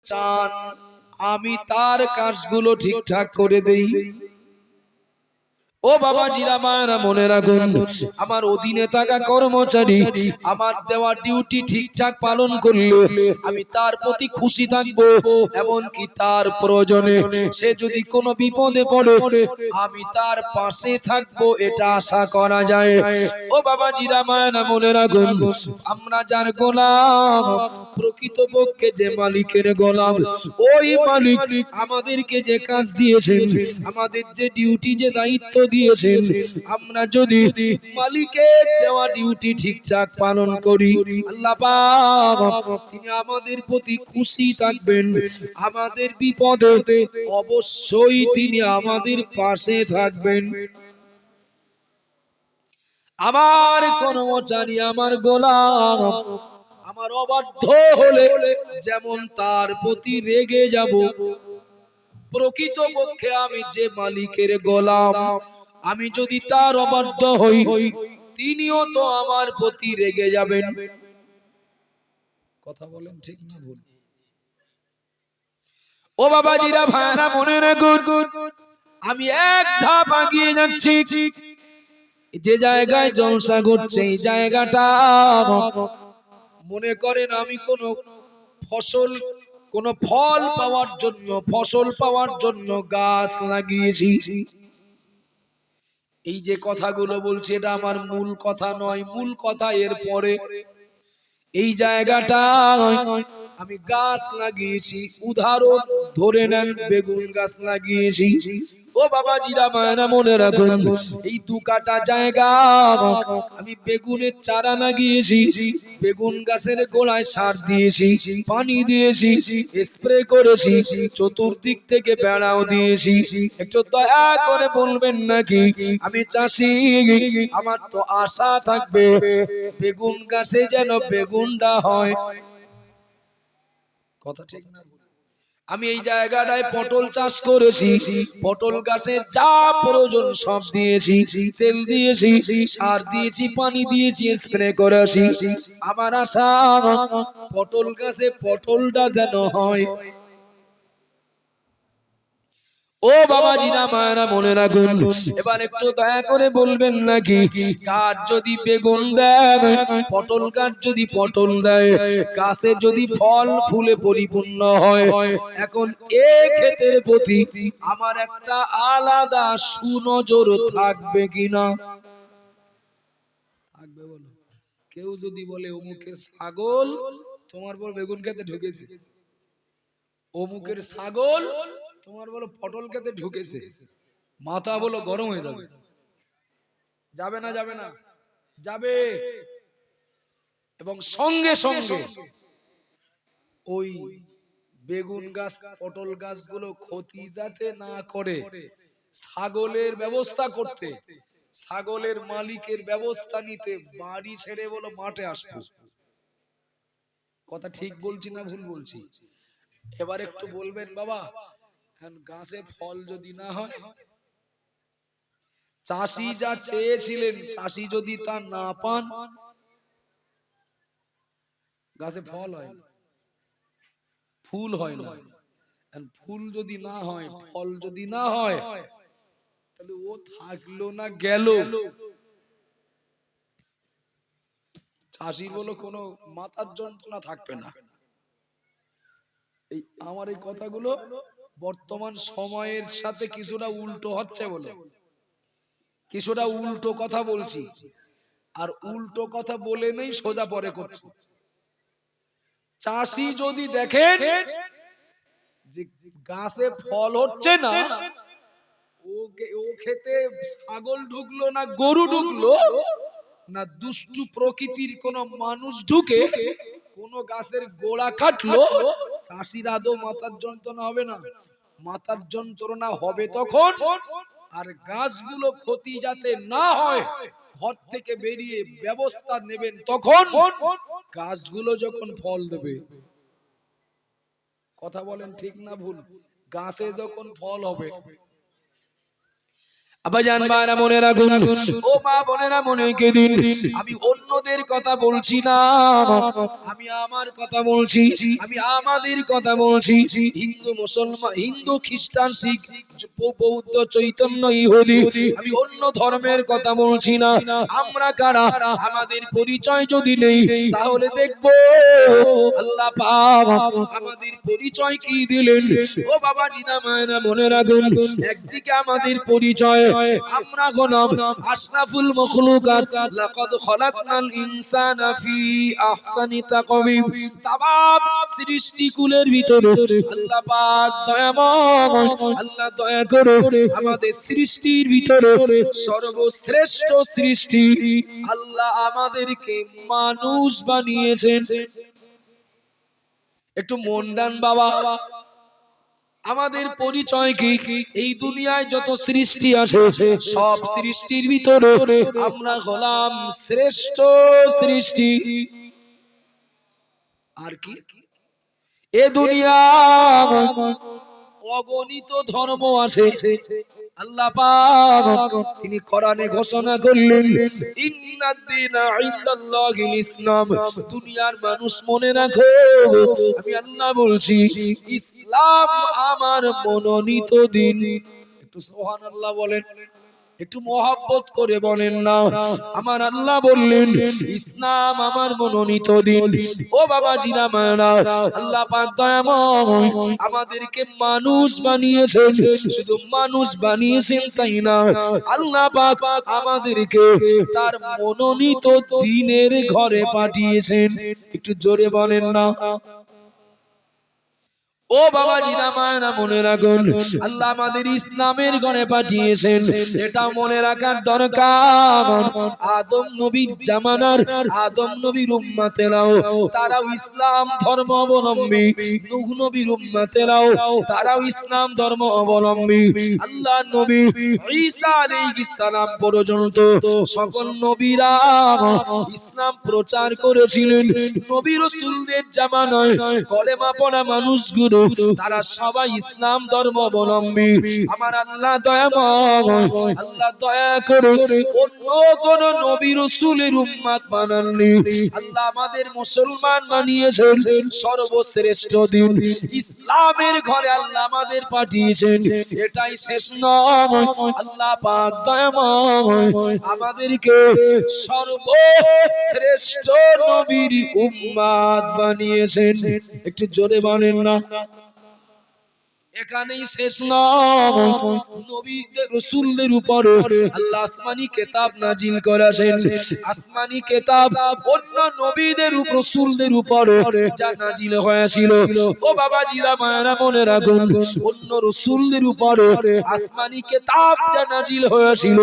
চান আমি তার কাজগুলো ঠিকঠাক করে দেই। ও বাবা জিরা মায়েরা মনে রাখুন, আমার অধীনে থাকা কর্মচারী আমার দেওয়া ডিউটি ঠিকঠাক পালন করলে আমি তার প্রতি খুশি থাকবো, এমনকি তার প্রয়োজনে সে যদি কোনো বিপদে পড়ে আমি তার পাশে থাকবো, এটা আশা করা যায়। ও বাবা জিরা মায়েরা মনে রাখুন, আমরা যার গোলাম, প্রকৃতপক্ষে যে মালিকের গোলাম, ওই মালিক আমাদেরকে যে কাজ দিয়েছেন, আমাদের যে ডিউটি, যে দায়িত্ব দিয়েছেন, আমরা যদি মালিকের দেওয়া ডিউটি ঠিকঠাক পালন করি, আল্লাহ পাক তিনি আমাদের প্রতি খুশি থাকবেন। আমাদের বিপদে অবশ্যই তিনি আমাদের পাশে থাকবেন। আমার কর্মচারী, আমার গোলাম আমার অবাধ্য হলে যেমন তার প্রতি রেগে যাব, প্রকৃতপক্ষে আমি যে মালিকের গোলাম, আমি যদি তার অবাধ্য হই, তিনিও তো আমার প্রতি রেগে যাবেন। কথা বলেন ঠিক না ভুল? ও বাবাজিরা ভাইরা মনে রাখুন, আমি এক ধাপ এগিয়ে যাচ্ছি। যে জায়গায় জলসা করছে এই জায়গাটা মনে করেন আমি কোন ফসল, কোন ফল পাওয়ার জন্য, ফসল পাওয়ার জন্য গাছ লাগিয়েছি। এই যে কথাগুলো বলছি এটা আমার মূল কথা নয়, মূল কথা এর পরে। এই জায়গাটা আমি গাছ লাগিয়েছি, উদাহরণ ধরে নেন বেগুন গাছ লাগিয়েছি। ও বাবা জিরা মায়েরা মনে রাখুন, এই 2 কাঠা জায়গা আমি বেগুনের চারা লাগিয়েছি, বেগুন গাছের গোড়ায় সার দিয়েছি, পানি দিয়েছি, স্প্রে করেছি, চতুর্দিক থেকে বেড়াও দিয়েছি। একটু দয়া করে বলবেন নাকি আমি চাষি, আমার তো আশা থাকবে বেগুন গাছে যেন বেগুনটা হয়। কথা ঠিক না? আমি এই জায়গাটায় পটল চাষ করেছি, পটল গাছে যা প্রয়োজন সব দিয়েছি, তেল দিয়েছি, সার দিয়েছি, পানি দিয়েছি, স্প্রে করেছি। আমার আশা পটল গাছে পটলটা যেন হয়। ও বাবা জিরা মায়েরা মনে রাখুন, এবার একটু দয়া করে বলবেন নাকি গাছ যদি বেগুন দেয়, পটল গাছ যদি পটল দেয়, গাছে যদি ফল ফুলে পরিপূর্ণ হয়, এখন এ ক্ষেতের প্রতি আমার একটা আলাদা সুনজর থাকবে কিনা? থাকবে বলো? কেউ যদি বলে অমুকের ছাগল তোমার পর বেগুন খেতে ঢুকেছে, অমুকের ছাগল তোমার বলো পটল খেতে ঢুকেছে, মাথা বলো গরম হয়ে যাবে। যাবে না? যাবে না? যাবে। এবং সঙ্গে সঙ্গে ওই বেগুন গাছ, পটল গাছগুলো ক্ষতি যাতে না করে ছাগলের ব্যবস্থা করতে, ছাগলের মালিকের ব্যবস্থা নিতে বাড়ি ছেড়ে বলো মাঠে আসবো। কথা ঠিক বলছি না ভুল বলছি? এবার একটু বলবেন বাবা, গাছে ফল যদি না হয়, চাষি যা চেয়েছিলেন চাষি যদি তা না পান, গাছে ফল হয় না, ফুল হয় না। ফুল যদি না হয়, ফল যদি না হয়, তাহলে ও থাকলো না গেল, চাষির বলো কোনো মাথার যন্ত্রণা থাকবে না। এই আমার এই কথাগুলো বর্তমান সময়ের সাথে কিছুটা উল্টো হচ্ছে বলো, কিছুটা উল্টো কথা বলছি। আর উল্টো কথা বলে নেই, সোজা পরে করছি। চাষি যদি দেখেন যে গাছে ফল হচ্ছে না, ও খেতে ছাগল ঢুকলো না গরু ঢুকলো না দুষ্টু প্রকৃতির কোন মানুষ ঢুকে কোন গাছের গোড়া কাটলো, চাষির আদৌ মাথার যন্ত্রণা হবে না? মাথার যন্ত্রণা হবে তখন। আর গাছগুলো ক্ষতি যাতে না হয় ঘর থেকে বেরিয়ে ব্যবস্থা নেবেন তখন, গাছগুলো যখন ফল দেবে। কথা বলেন ঠিক না ভুল? গাছে যখন ফল হবে, আব্বাজান মায়েরা মনে রাখুন, ও মা বোনেরা মনে কেদিন, আমি অন্যদের কথা বলছি না, আমি আমার কথা বলছি, আমি আমাদের কথা বলছি। হিন্দু মুসলমান, হিন্দু খ্রিস্টান শিখ বৌদ্ধ চৈতন্য ইহুদি, আমি অন্য ধর্মের কথা বলছি না। আমরা কারা, আমাদের পরিচয় যদি নেই তাহলে দেখবো আল্লাহ পাক আমাদের পরিচয় কি দিলেন। ও বাবা জিনা মায়েরা মনে রাখুন, একদিকে আমাদের পরিচয়, আমরা হলাম আশরাফুল মখলুকাত, লাকাদ খলাকনাল ইনসানা ফি আহসানি তাকওয়িম। তামাম সৃষ্টিকুলের ভিতরে আল্লাহ পাক দয়াময়, আল্লাহ দয়া করে আমাদের সৃষ্টির ভিতরে সর্বশ্রেষ্ঠ সৃষ্টি আল্লাহ আমাদেরকে মানুষ বানিয়েছেন। একটু মন দেন বাবা, আমাদের পরিচয় কি? এই দুনিয়ায় যত সৃষ্টি আছে সব সৃষ্টির ভিতরে আমরা হলাম শ্রেষ্ঠ সৃষ্টি। আর কি, এ দুনিয়া অগণিত ধর্ম আছে, আল্লাহ পাক তিনি কোরআনে ঘোষণা করলেন, ইন্নাদ দীনা ইনদাল্লাহিল ইসলাম। দুনিয়ার মানুষ মনে রাখো, আমি আল্লাহ বলছি, ইসলাম আমার মনোনীত দিন। একটু সুবহানাল্লাহ বলেন, একটু মহব্বত করে বলেন না। আমার আল্লাহ বললেন ইসলাম আমার মনোনীত দিন। ও বাবা জিনা মায়েরা, আল্লাহ পাক দয়াময় আমাদেরকে মানুষ বানিয়েছেন। শুধু মানুষ বানিয়েছেন তাই না, আল্লাহ পাক আমাদেরকে তার মনোনীত দিনের ঘরে পাঠিয়েছেন। একটু জোরে বলেন না। ও বাবা জিনা মায়েরা মনে রাখুন, আল্লাহ আমাদের ইসলামের ঘরে পাঠিয়েছেন, এটা মনে রাখার দরকার। আদম নবীর জামানার আদম নবীর উম্মতেরাও তারাও ইসলাম ধর্ম অবলম্বী, নূহ নবীর উম্মতেরাও তারাও ইসলাম ধর্ম অবলম্বী। আল্লাহ নবী ঈসা আলাইহিস সালাম পর্যন্ত সকল নবীরা ইসলাম প্রচার করেছিলেন। নবী রাসূলদের জামানায় কলেমা পড়া মানুষগুলো তারা সবাই ইসলাম ধর্ম অবলম্বী। আমার আল্লাহ দয়াময়, আল্লাহ দয়া করে অন্য কোন নবী রাসূলের উম্মত বানাননি। আল্লাহ আমাদের মুসলমান বানিয়েছেন। সর্বশ্রেষ্ঠ দিন ইসলামের ঘরে আল্লাহ আমাদের পাঠিয়েছেন, এটাই শেষ নয়। আল্লাহ পাক দয়াময় আমাদেরকে সর্বশ্রেষ্ঠ নবীর উম্মত বানিয়েছেন। একটু জোরে বলেন না। এখানেই শেষ নয়, নবীদের রাসূলদের উপরে আল্লাহ আসমানি কিতাব নাজিল করেছেন। আসমানি কিতাব অন্য নবীদের রাসূলদের উপরে যা নাজিল হয়েছিল, ও বাবা জিরা মায়েরা মনে রাখুন, অন্য রাসূলদের উপরে আসমানি কিতাব যা নাজিল হয়েছিল,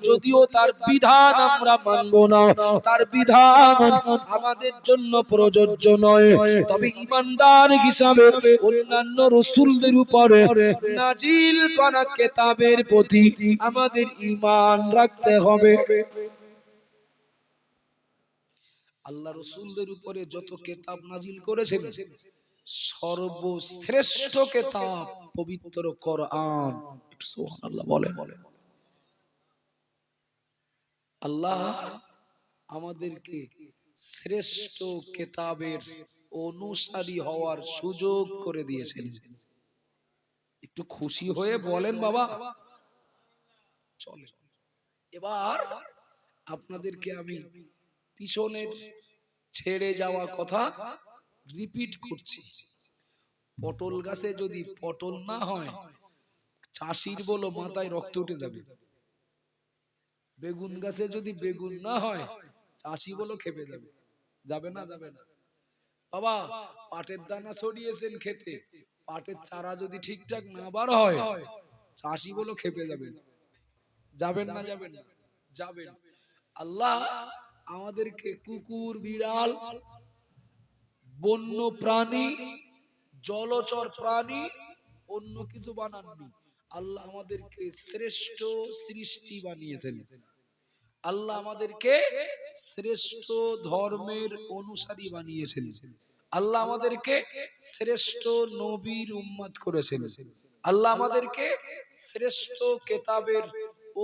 যদিও তার বিধান আমরা মানব না, তার বিধান আমাদের জন্য প্রযোজ্য নয়, তবে ঈমানদার হিসাবে অন্যান্য রাসূলদের উপরে নাজিল করা কিতাবের প্রতি আমাদের ঈমান রাখতে হবে। আল্লাহ রাসূলদের উপরে যত কিতাব নাজিল করেছেন, সর্বশ্রেষ্ঠ কিতাব পবিত্র কোরআন। একটু সুবহানাল্লাহ বলেন। আল্লাহ আমাদেরকে শ্রেষ্ঠ কিতাবের অনুসারী হওয়ার সুযোগ করে দিয়েছেন। একটু খুশি হয়ে বলেন বাবা। চলে, এবার আপনাদেরকে আমি পিছনের ছেড়ে যাওয়া কথা রিপিট করছি। পটল গাছে যদি পটল না হয়, চাষির বলো মাথায় রক্ত উঠে যাবে। বেগুন গাছে যদি বেগুন না হয়, চাষি বলো খেপে যাবে। যাবে না? যাবে না বাবা। পাটের দানা ছড়িয়েছেন খেতে, পাটের চারা যদি ঠিকঠাক না বার হয়, চাষি বলো খেপে যাবে। যাবেন না? যাবেন না? যাবেন। আল্লাহ আমাদেরকে কুকুর, বিড়াল, বন্য প্রাণী, জলচর প্রাণী অন্য কিছু বানাননি। আল্লাহ আমাদেরকে শ্রেষ্ঠ সৃষ্টি বানিয়েছেন। আল্লাহ আমাদেরকে শ্রেষ্ঠ ধর্মের অনুসারী বানিয়েছেন। আল্লাহ আমাদেরকে শ্রেষ্ঠ নবীর উম্মত করেছেন। আল্লাহ আমাদেরকে শ্রেষ্ঠ কিতাবের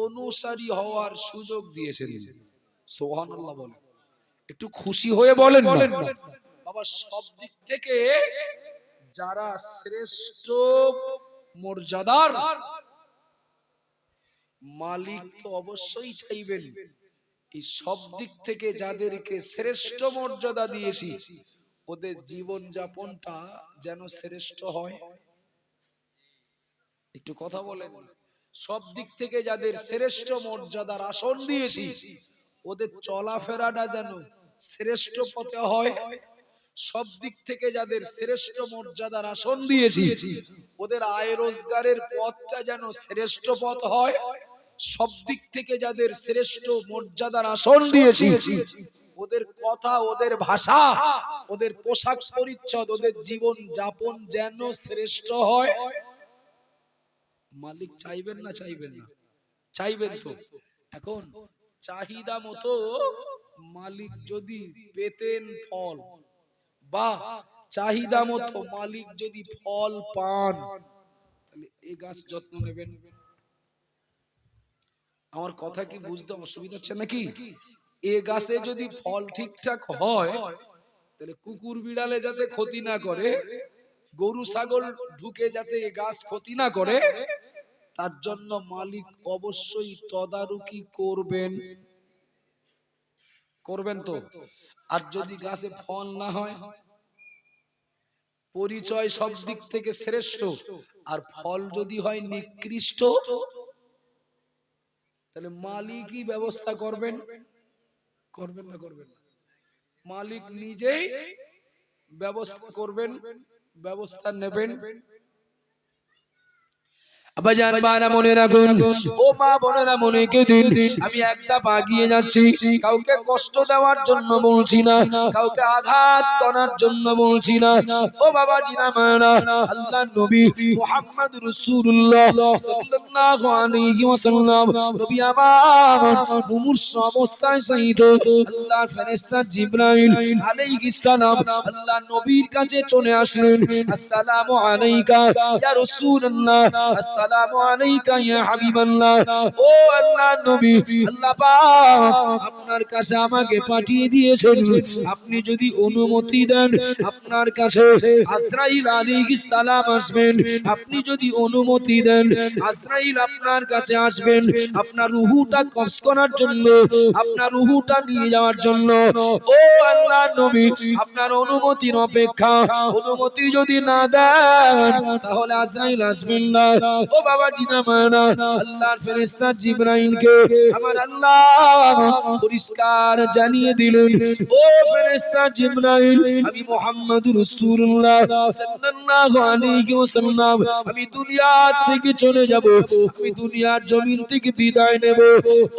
অনুসারী হওয়ার সুযোগ দিয়েছেন। সুবহানাল্লাহ বলেন, একটু খুশি হয়ে বলেন না বাবা। সব দিক থেকে যারা শ্রেষ্ঠ মর্যাদার, মালিক তো অবশ্যই চাইবেন এই সব দিক থেকে যাদেরকে শ্রেষ্ঠ মর্যাদা দিয়েছি ওদের জীবন যাপনটা যেন শ্রেষ্ঠ হয়। একটু কথা বলেন। সব দিক থেকে যাদের শ্রেষ্ঠ মর্যাদার আসন দিয়েছি ওদের চলাফেরাটা যেন শ্রেষ্ঠ পথে হয়। সব দিক থেকে যাদের শ্রেষ্ঠ মর্যাদার আসন দিয়েছি ওদের আয় রোজগারের পথটা যেন শ্রেষ্ঠ পথ হয়। সব দিক থেকে যাদের শ্রেষ্ঠ মর্যাদার আসন দিয়েছি ওদের কথা, ওদের ভাষা, ওদের পোশাক পরিচ্ছদ, ওদের জীবন যাপন যেন শ্রেষ্ঠ হয়। মালিক চাইবেন না চাইবেন না? চাইবেন তো। এখন চাহিদা মতো মালিক যদি পেতেন ফল, বা চাহিদা মতো মালিক যদি ফল পান, তাহলে এই গাছ যত্ন নেবেন। আমার কথা কি বুঝতে অসুবিধা হচ্ছে নাকি? এ গাছে যদি ফল ঠিকঠাক হয় তাহলে কুকুর বিড়ালে যাতে ক্ষতি না করে, গরু ছাগল ঢুকে যাতে এ গাছ ক্ষতি না করে, তার জন্য মালিক অবশ্যই তদারকি করবেন। করবেন তো। আর যদি গাছে ফল না হয়, পরিচয় সব দিক থেকে শ্রেষ্ঠ আর ফল যদি হয় নিকৃষ্ট, তাহলে মালিকই ব্যবস্থা করবেন। করবেন না করবেন না? মালিক নিজেই ব্যবস্থা করবেন, ব্যবস্থা নেবেন। আবাজান বানা মনে রাখুন, ও মা বোনেরা মনে কে দিন, আমি একটা আগিয়ে যাচ্ছি। কাউকে কষ্ট দেওয়ার জন্য বলছি না, কাউকে আঘাত করার জন্য বলছি না। ও বাবা জিনা মানা, আল্লাহর নবী মুহাম্মদ রাসূলুল্লাহ সাল্লাল্লাহু আলাইহি ওয়াসাল্লাম নবী আমার মুমূর্ষু অবস্থায় শহীদ, আল্লাহর ফেরেশতা জিবরাইল আলাইহিস সালাম আল্লাহর নবীর কাছে চলে আসলেন। আসসালামু আলাইকা ইয়া রাসূলুল্লাহ, আসসালামু আলাইকা ইয়া হাবিবাল্লাহ। ও আল্লাহর নবী, আল্লাহ পাক আপনার কাছে আমাকে পাঠিয়ে দিয়েছেন। আপনি যদি অনুমতি দেন আপনার কাছে আজরাইল আলাইহিস সালাম আসবেন। আপনি যদি অনুমতি দেন আজরাইল আপনার কাছে আসবেন আপনার রূহটা কবজ করার জন্য, আপনার রূহটা নিয়ে যাওয়ার জন্য। ও আল্লাহর নবী, আপনার অনুমতির অপেক্ষা। অনুমতি যদি না দেন তাহলে আজরাইল আসবেন না। ও বাবা জিনা মানা, আল্লাহর ফেরেশতা জিবরাইলকে আমার আল্লাহ পরিষ্কার জানিয়ে দিলেন, ও ফেরেশতা জিবরাইল, আমি মুহাম্মদুর রাসূলুল্লাহ সাল্লাল্লাহু আলাইহি ওয়াসাল্লাম আমি দুনিয়া থেকে চলে যাব, আমি দুনিয়ার জমিন থেকে বিদায় নেব।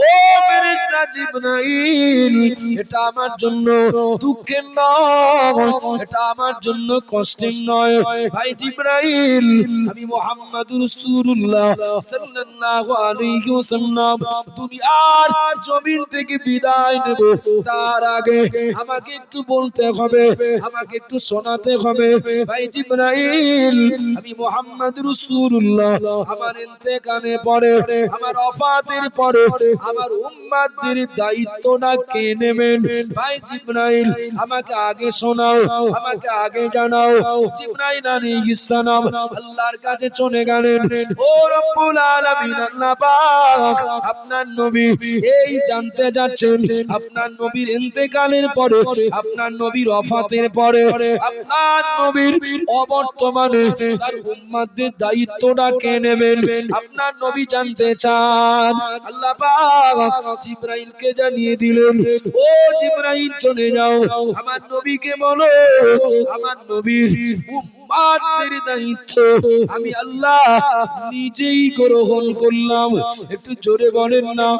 ও ফেরেশতা জিবরাইল, এটা আমার জন্য দুঃখের নয়, এটা আমার জন্য কষ্টের নয়। ভাই জিবরাইল, আমি মুহাম্মদুর রাসূলুল্লাহ সাল্লাল্লাহু আলাইহি ওয়াসাল্লাম দুনিয়ার জমিন থেকে বিদায় নেব। তার আগে আমাকে একটু বলতে হবে, আমাকে একটু শোনাতে হবে। ভাই জিবরাইল, আমি মুহাম্মদুর রাসূলুল্লাহ আমার ইন্তেকালের পরে, আমার ওফাতের পরে আমার উম্মতদের দায়িত্বটা কে নেবেন? ভাই জিবরাইল, আমাকে আগে শোনাও, আমাকে আগে জানাও। জিবরাইল আলাইহিস সালাম আল্লাহর কাছে চলে গেলেন। ও রব্বুল আলামিন, আল্লাহ পাক আপনার নবী এই জানতে যাচ্ছেন আপনার নবীর ইন্তেকালের পরে, আপনার নবীর ওফাতের পরে, আপনার নবীর অবর্তমানে তার উম্মতদের দায়িত্বটা কে নেবেন? আপনার নবী জানতে চান। আল্লাহ পাক জিবরাইলকে জানিয়ে দিলেন, ও জিবরাইল চলে যাও, আমার নবীকে বলো আমার নবীর উম্মতদের দায়িত্ব আমি আল্লাহ নিজেই গ্রহণ করলাম। একটু জোরে বলেন না।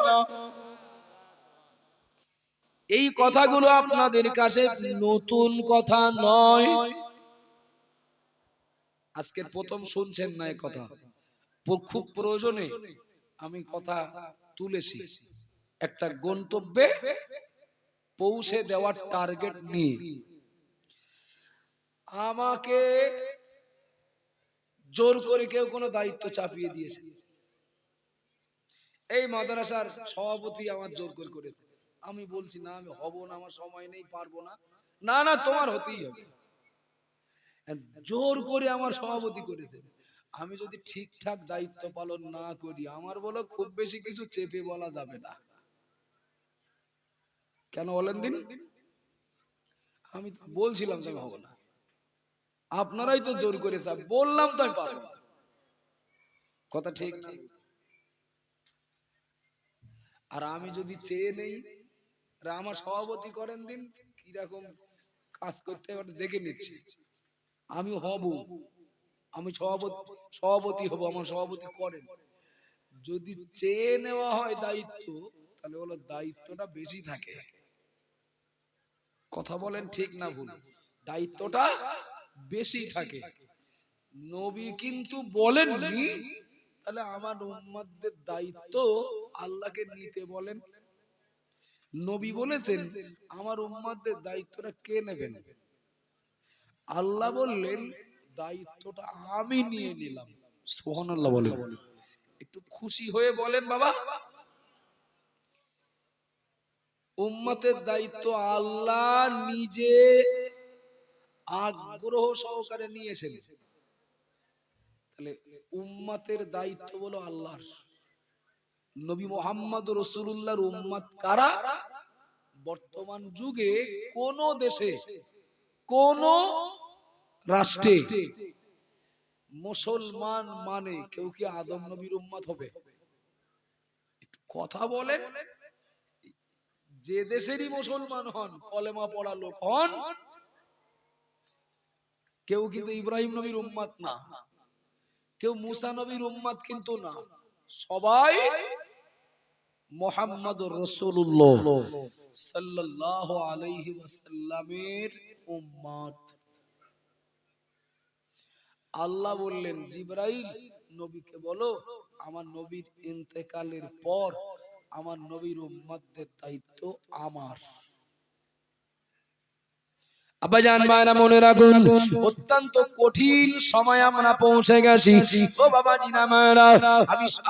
এই কথাগুলো আপনাদের কাছে নতুন কথা নয়, আজকের প্রথম শুনছেন না। এই কথা খুব প্রয়োজনে আমি কথা তুলেছি, একটা গন্তব্যে পৌঁছে দেওয়ার টার্গেট নিয়ে। আমাকে জোর করে কেউ কোনো দায়িত্ব চাপিয়ে দিয়েছে, এই মাদ্রাসার সভাপতি আমার জোর করে করেছে, আমি বলছি না আমি হব না, আমার সময় নেই, পারবো না। না না তোমার হতেই হবে। জোর করে আমার সভাপতি করেছে। আমি যদি ঠিকঠাক দায়িত্ব পালন না করি, আমার বলো খুব বেশি কিছু চেপে বলা যাবে না। কেন বলেন দিন? আমি তো বলছিলাম যে আমি হব না, আপনারাই তো জোর করে বললাম তো আমি পারবো না। কথা ঠিক না? আর আমি যদি চেয়ে নেই, আমার সভাপতি করেন দিন, কিরকম কাজ করতে হবে দেখে নিচ্ছি। আমি হব, আমি সভাপতি হব, আমার সভাপতি করেন। যদি চেয়ে নেওয়া হয় দায়িত্ব, তাহলে বলো দায়িত্বটা বেশি থাকে। কথা বলেন ঠিক না ভুল? দায়িত্বটা বেশি থাকে। নবী কিন্তু বলেননি তাহলে আমার উম্মতদের দায়িত্ব আল্লাহকে নিতে বলেন। নবী বলেছেন আমার উম্মতদের দায়িত্বটা কে নেবেন? আল্লাহ বললেন দায়িত্বটা আমি নিয়ে নিলাম। সুবহানাল্লাহ বলেন, একটু খুশি হয়ে বলেন বাবা। উম্মতের দায়িত্ব আল্লাহ নিজে আগ্রহ সহকারে নিয়েছেন। তাহলে উম্মতের দায়িত্ব বলো আল্লাহর। নবী মুহাম্মদ রাসূলুল্লাহর উম্মত কারা? বর্তমান যুগে কোন দেশে, কোন রাষ্ট্রে মুসলমান মানে কেউ কি আদম নবীর উম্মত হবে? একটু কথা বলেন। যে দেশেরই মুসলমান হন, কলেমা পড়া লোক হন, কেউ কিন্তু ইব্রাহিম নবীর উম্মত না, কেউ মুসা নবীর উম্মত কিন্তু না, সবাই মুহাম্মদুর রাসূলুল্লাহ সাল্লাল্লাহু আলাইহি ওয়াসাল্লামের উম্মত। আল্লাহ বললেন জিবরাইল নবীকে বলো আমার নবীর ইন্তেকালের পর আমার নবীর উম্মতদের দায়িত্ব আমার। আব্বাজান মায়েরা মনে রাখুন, অত্যন্ত কঠিন সময় আমরা পৌঁছে গেছি। ও বাবাজিরা মায়েরা,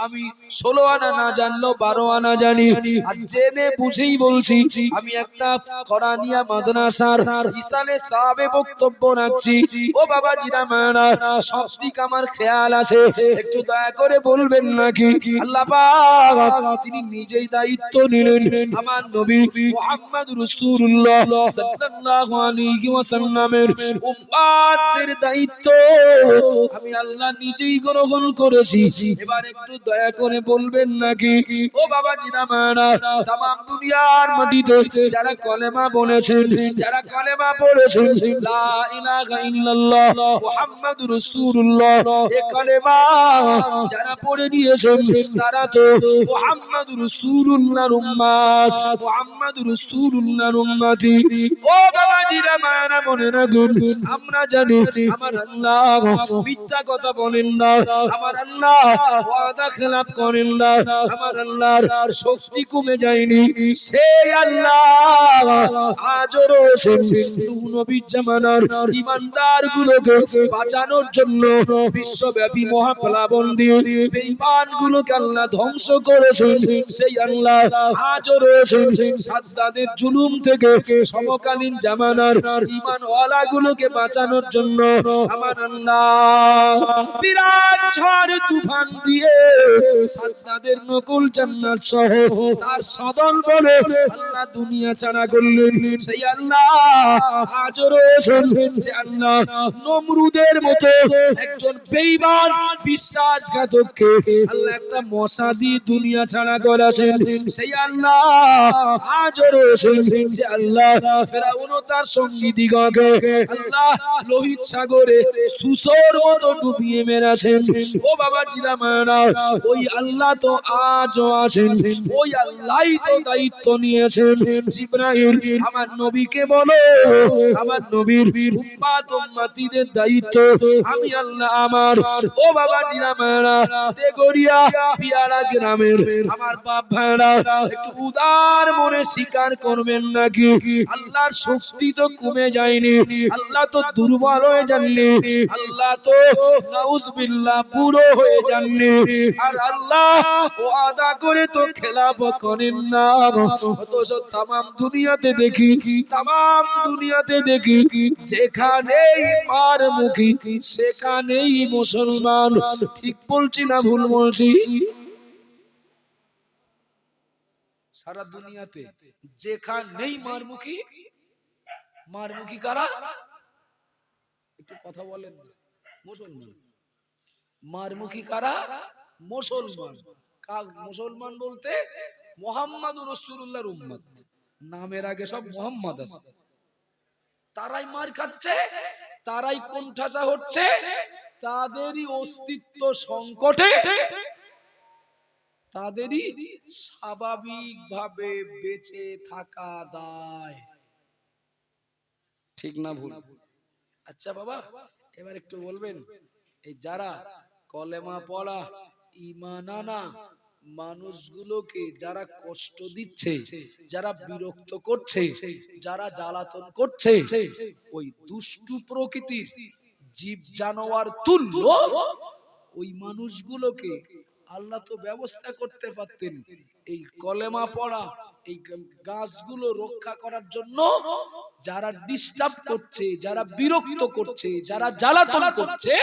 আমি 16 আনা না জানলেও 12 আনা জানি, আর জেনে বুঝেই বলছি। আমি একটা কোরআনিয়া মাদ্রাসার ইসালে সাহাবে বক্তব্য রাখছি। ও বাবাজিরা মায়েরা, সব দিক আমার খেয়াল আছে, একটু দয়া করে বলবেন নাকি আল্লাহ পাক তিনি নিজেই দায়িত্ব নিলেন আমার নবী মুহাম্মদ রাসূলুল্লাহ সাল্লাল্লাহু আলাইহি ওয়াসাল্লামের উম্মতদের দায়িত্ব আমি আল্লাহ নিজেই গ্রহণ করেছি। এবার একটু দয়া করে বলবেন নাকি ও বাবাজিরা মায়েরা, तमाम দুনিয়ার মাটিতে যারা কলেমা বলেছেন, যারা কলেমা পড়েছেন লা ইলাহা ইল্লাল্লাহ মুহাম্মাদুর রাসূলুল্লাহ, এই কলেমা যারা পড়ে দিয়েছেন তারা তো মুহাম্মাদুর রাসূলুল্লাহর উম্মত, মুহাম্মাদুর রাসূলুল্লাহর উম্মতি। ও বাবাজিরা মায়েরা মনে রাখুন, আমরা জানি আমার আল্লাহ মিথ্যা কথা বলেন না, আমার আল্লাহ ওয়াদা খেলাফ করেন না, আমার আল্লাহর শক্তি কমে যায়নি। সেই আল্লাহ আজও রয়েছেন নূহ নবীর জামানার ঈমানদার গুলোকে বাঁচানোর জন্য বিশ্বব্যাপী মহাপ্লাবন দিয়ে বেঈমান গুলোকে আল্লাহ ধ্বংস করেছেন। সেই আল্লাহ আজও রয়েছেন সাদ্দাদের জুলুম থেকে সমকালীন জামানার ঈমানওয়ালা গুলোকে বাঁচানোর জন্য। আমার আল্লাহ বিরাট ঝড় তুফান দিয়ে সাদ্দাদের নকুল জান্নাত সহ তার সদল বলে আল্লাহ দুনিয়া ছাড়া করলেন। সেই আল্লাহ আজও রয়েছেন যে আল্লাহ নমরুদের মতো একজন বেঈমান বিশ্বাসঘাতককে আল্লাহ একটা মশা দিয়ে দুনিয়া ছাড়া করেছেন। সেই আল্লাহ আজও রয়েছেন যে আল্লাহ ফেরাউন ও তার সঙ্গীদিগকে আল্লাহ লোহিত সাগরে সুসর মতো ডুবিয়ে মেরেছেন। ও বাবাজিরা মায়েরা, ওই আল্লাহ তো আজও আছেন, ওই আল্লাহই তো দায়িত্ব নিয়েছেন। জিবরাইল আমার নবীকে বলো আমার নবীর উম্মত উম্মতিদের দায়িত্ব আমি আল্লাহ আমার। ও বাবাজিরা মায়েরা, তেগরিয়া পিয়ারা গ্রামের আমার বাপ ভাইরা একটু উদার মনে স্বীকার করবেন নাকি আল্লাহর শক্তি তো কমে যায়নি, আল্লাহ তো দুর্বল হয়ে যাননি, আল্লাহ তো নাউজুবিল্লাহ বুড়ো হয়ে যাননি, আর আল্লাহ ওয়াদা করে তো খেলাফ করেন না। অথচ তামাম দুনিয়াতে দেখি যেখানেই মার মুখী সেখানেই মুসলমান। ঠিক বলছি না ভুল বলছি? সারা দুনিয়াতে যেখানেই মারমুখী কারা? একটু কথা বলেন। মুসলমান। মারমুখী কারা? মুসলমান। মুসলমান বলতে মুহাম্মাদুর রাসূলুল্লাহর উম্মত, নামের আগে সব মুহাম্মদ আছে। তারাই মার খাচ্ছে, তারাই কোণঠাসা হচ্ছে, তাদেরই অস্তিত্ব সংকটে, তাদেরই স্বাভাবিকভাবে বেঁচে থাকা দায়। ঠিক না ভুল? আচ্ছা বাবা, এবার একটু বলবেন, এই যারা কলেমা পড়া ঈমান আনা মানুষগুলোকে যারা কষ্ট দিচ্ছে, যারা বিরক্ত করছে, যারা জ্বালাতন করছে, ওই দুষ্টু প্রকৃতির জীব জানোয়ার তুল্য ওই মানুষগুলোকে আল্লাহ তো ব্যবস্থা করতে পারতেন এই কলেমা পড়া এই গাছগুলো রক্ষা করার জন্য। যারা ডিস্টার্ব করছে, যারা বিরক্ত করছে, যারা জ্বালাতন করছে,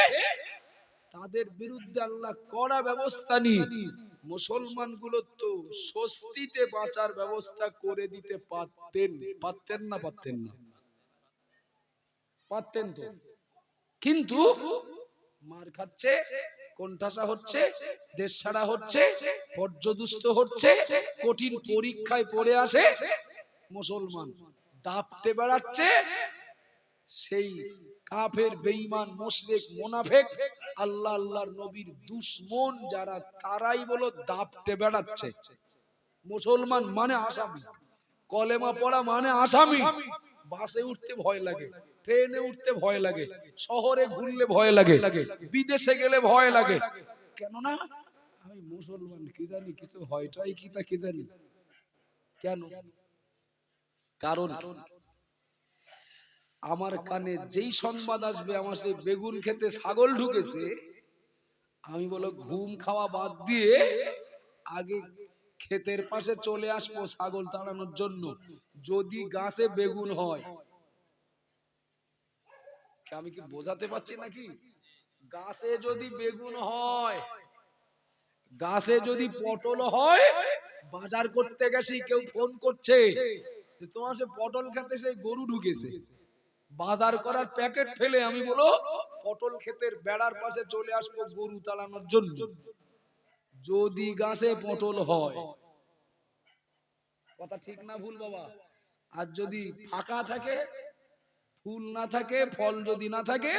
তাদের বিরুদ্ধে আল্লাহ কড়া ব্যবস্থা নিয়ে মুসলমানগুলো তো স্বস্তিতে বাঁচার ব্যবস্থা করে দিতে পারতেন। পারতেন না? পারতেন না? পারতেন তো। কিন্তু মার খাচ্ছে, কোণঠাসা হচ্ছে, দেশ ছাড়া হচ্ছে, পর্যদুস্ত হচ্ছে, কঠিন পরীক্ষায় পড়ে আসে মুসলমান, দাপতে বেড়াচ্ছে। সেই কাফের, বেঈমান, মুশরিক, মুনাফিক, আল্লাহ আল্লাহর নবীর দুশমন যারা, তারাই বলো দাপতে বেড়াচ্ছে। মুসলমান মানে আসামি, কলেমা পড়া মানে আসামি। বাসে উঠতে ভয় লাগে, ট্রেনে উঠতে ভয় লাগে, শহরে ঘুরলে ভয় লাগে, বিদেশে গেলে ভয় লাগে। কেননা আমি মুসলমান, কি জানি কিছু হয়টাই কি তা কি জানি কেন। কারণ আমার কানে যেই সংবাদ আসবে আমার সেই বেগুন খেতে ছাগল ঢুকেছে, আমি বলো ঘুম খাওয়া বাদ দিয়ে আগে ক্ষেতের পাশে চলে আসবো ছাগল তাড়ানোর জন্য। যদি গাছে বেগুন হয়, আমি কি বোঝাতে পারছি নাকি? গাছে যদি বেগুন হয়, গাছে যদি পটল হয়, বাজার করতে গেছি কেউ ফোন করছে যে তোমার সে পটল খেতে সেই গরু ঢুকেছে, বাজার করার প্যাকেট ফেলে আমি বলো পটল ক্ষেতের বেড়ার পাশে চলে আসবো গরু তাড়ানোর জন্য। যদি গাছে পটল হয়, কথা ঠিক না ভুল বাবা? আর যদি ফাঁকা থাকে, ফুল না থাকে, ফল যদি না থাকে,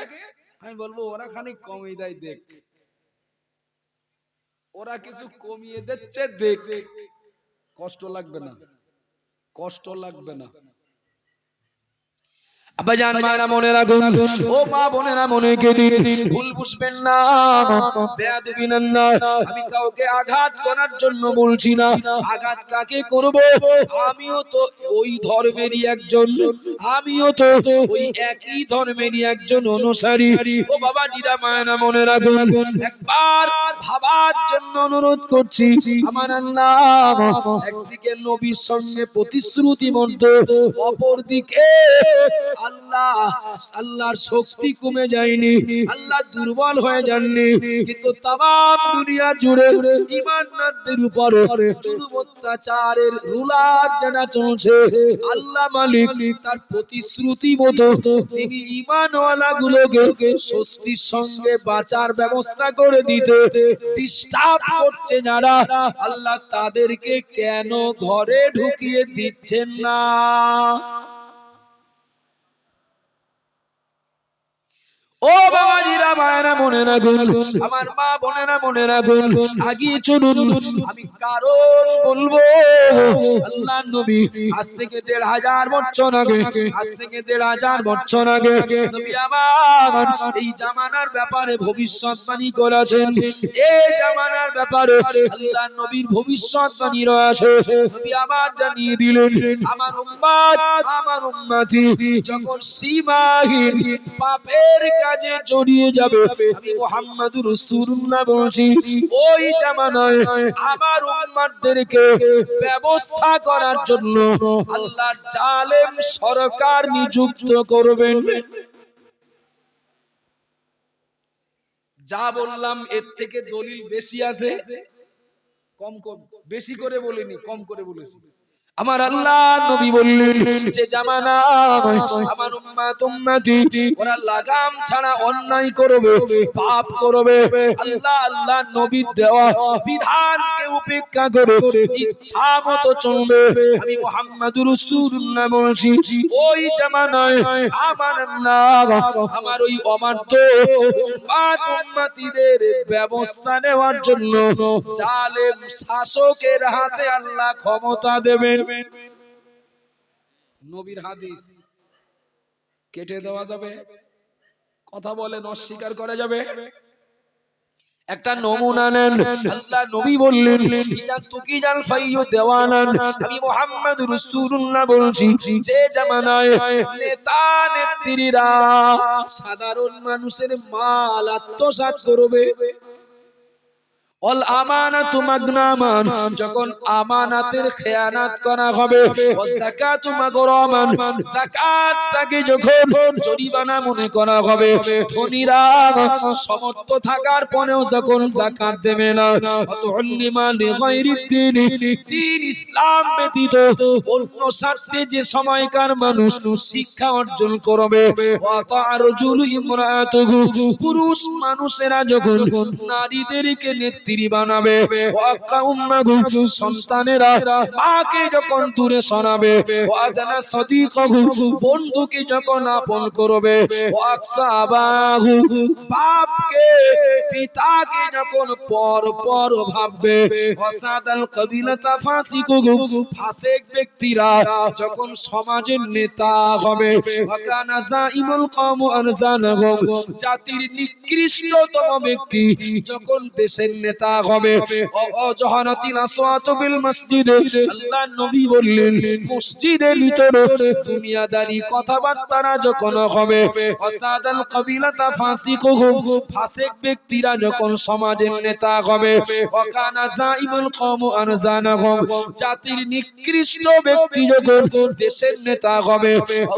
আমি বলবো ওরা খানিক কমিয়ে দেয় দেখ, ওরা কিছু কমিয়ে দিচ্ছে দেখ, কষ্ট লাগবে না, কষ্ট লাগবে না। আব্বাজান মায়েরা মনে রাখুন, ও মা বোনেরা মনে কেঁদে ভুল বুঝবেন না, বেয়াদবি না। আমি কাউকে আঘাত করার জন্য বলছি না। আঘাত কাকে করব? আমিও তো ওই ধর্মেরই একজন, আমিও তো ওই একই ধর্মেরই একজন অনুসারী। ও বাবাজিরা মায়েরা মনে রাখুন, একবার ভাবার জন্য অনুরোধ করছি। আমার আল্লাহ একদিকে নবীর সঙ্গে প্রতিশ্রুতিবদ্ধ, অপরদিকে আল্লাহর শক্তি কমে যায়নি, আল্লাহ দুর্বল হয়ে যাননি, কিন্তু তামাম দুনিয়া জুড়ে ঈমানদারদের উপর জুলুম অত্যাচারের রুলার জানা চলছে। আল্লাহ মালিক তার প্রতিশ্রুতি মতো তিনি ঈমানওয়ালা গুলোকে স্বস্তির সঙ্গে বাঁচার ব্যবস্থা করে দিতে ডিস্টার্ব করছে যারা, আল্লাহ তাদেরকে কেন ঘরে ঢুকিয়ে দিচ্ছেন না? ও বাবাজিরা মায়েরা মনে রাখুন, আমার মা বোনেরা মনে রাখুন, আগিয়ে চলুন। আমি কারণ বলবো, আল্লাহর নবী আজ থেকে 1500 বছর আগে, আজ থেকে 1500 বছর আগে নবী আমার এই জামানার ব্যাপারে ভবিষ্যৎবাণী করেছেন। এই জামানার ব্যাপারে আল্লাহর নবীর ভবিষ্যৎবাণী রয়েছে। নবী আমার জানিয়ে দিলেন, আমার উম্মত, আমার উম্মতি যখন সীমাহীন পাপের কাজে জড়িয়ে যাবে। আমি মুহাম্মাদুর রাসূলুল্লাহ বলছি, ওই জামানায় আমার উম্মতদেরকে ব্যবস্থা করার জন্য আল্লাহ জালেম সরকার নিযুক্ত করবেন। যা বললাম এর থেকে দলিল বেশি আছে, কম কম বেশি করে বলিনি, কম করে বলেছি। আমার আল্লাহ নবী বললেন যে জামানা আমার উম্মত উম্মতি ওরা লাগাম ছাড়া অন্যায় করবে, পাপ করবে, আল্লাহ আল্লাহ নবীর দেওয়া বিধানকে উপেক্ষা করে ইচ্ছা মতো চলবে। আমি মুহাম্মাদুর রাসূলুল্লাহ বলছি, ওই জামানায় আমার আল্লাহ আমার ওই অমাত্য উম্মত উম্মতিদের ব্যবস্থা নেওয়ার জন্য জালেম শাসকের হাতে আল্লাহ ক্ষমতা দেবেন। নবীর হাদিস কেটে দেওয়া যাবে? কথা বলেন, অস্বীকার করা যাবে? একটা নমুনা নেন। আল্লাহ নবী বললেন, ইজান তুকি জাল ফাইয়ু দেওয়ানান। আমি মুহাম্মাদুর রাসূলুল্লাহ বলছি, যে জামানায় নেতা নেত্রীরা সাধারণ মানুষের মাল আত্মসাৎ করবে, অল আমানাতু মাগনামান, যখন আমানাতের খেয়ানাত করা হবে, ও যাকাতু মাগরামান, যাকাতটাকে যখন জরিমানা মনে করা হবে, ধনীরা সমর্থ থাকার পরেও যখন যাকাত দেবে না, অতুল্লিমা লিগাইরিদ্দিন, দ্বীন ইসলাম ব্যতীত অন্য স্বার্থে যে সময়কার মানুষ শিক্ষা অর্জন করবে, ওয়াতারজুলু ইমরাতুহু, পুরুষ মানুষেরা যখন নারীদেরকে বানাবে, সন্তানেরা মাকে যখন দূরে সরাবে, বন্ধুকে যখন আপন করবে, বাপকে পিতাকে যখন পর পর ভাববে, ফাসিক ব্যক্তিরা যখন সমাজের নেতা হবে, জাতির নিকৃষ্টতম ব্যক্তি যখন দেশের নেতা হবে, অজহানাতিল আসওয়াতু বিল মসজিদে, আল্লাহ নবী বললেন মসজিদের ভিতরে দুনিয়াদারি কথাবার্তা যখন হবে, ওয়াসাদাল কবিলাতা ফাসিকুহুম, ফাসিক ব্যক্তিরা যখন সমাজের নেতা হবে, ওয়াকানা যাইমুল কওম আনজানাহুম, জাতির নিকৃষ্ট ব্যক্তি যখন দেশের নেতা হবে,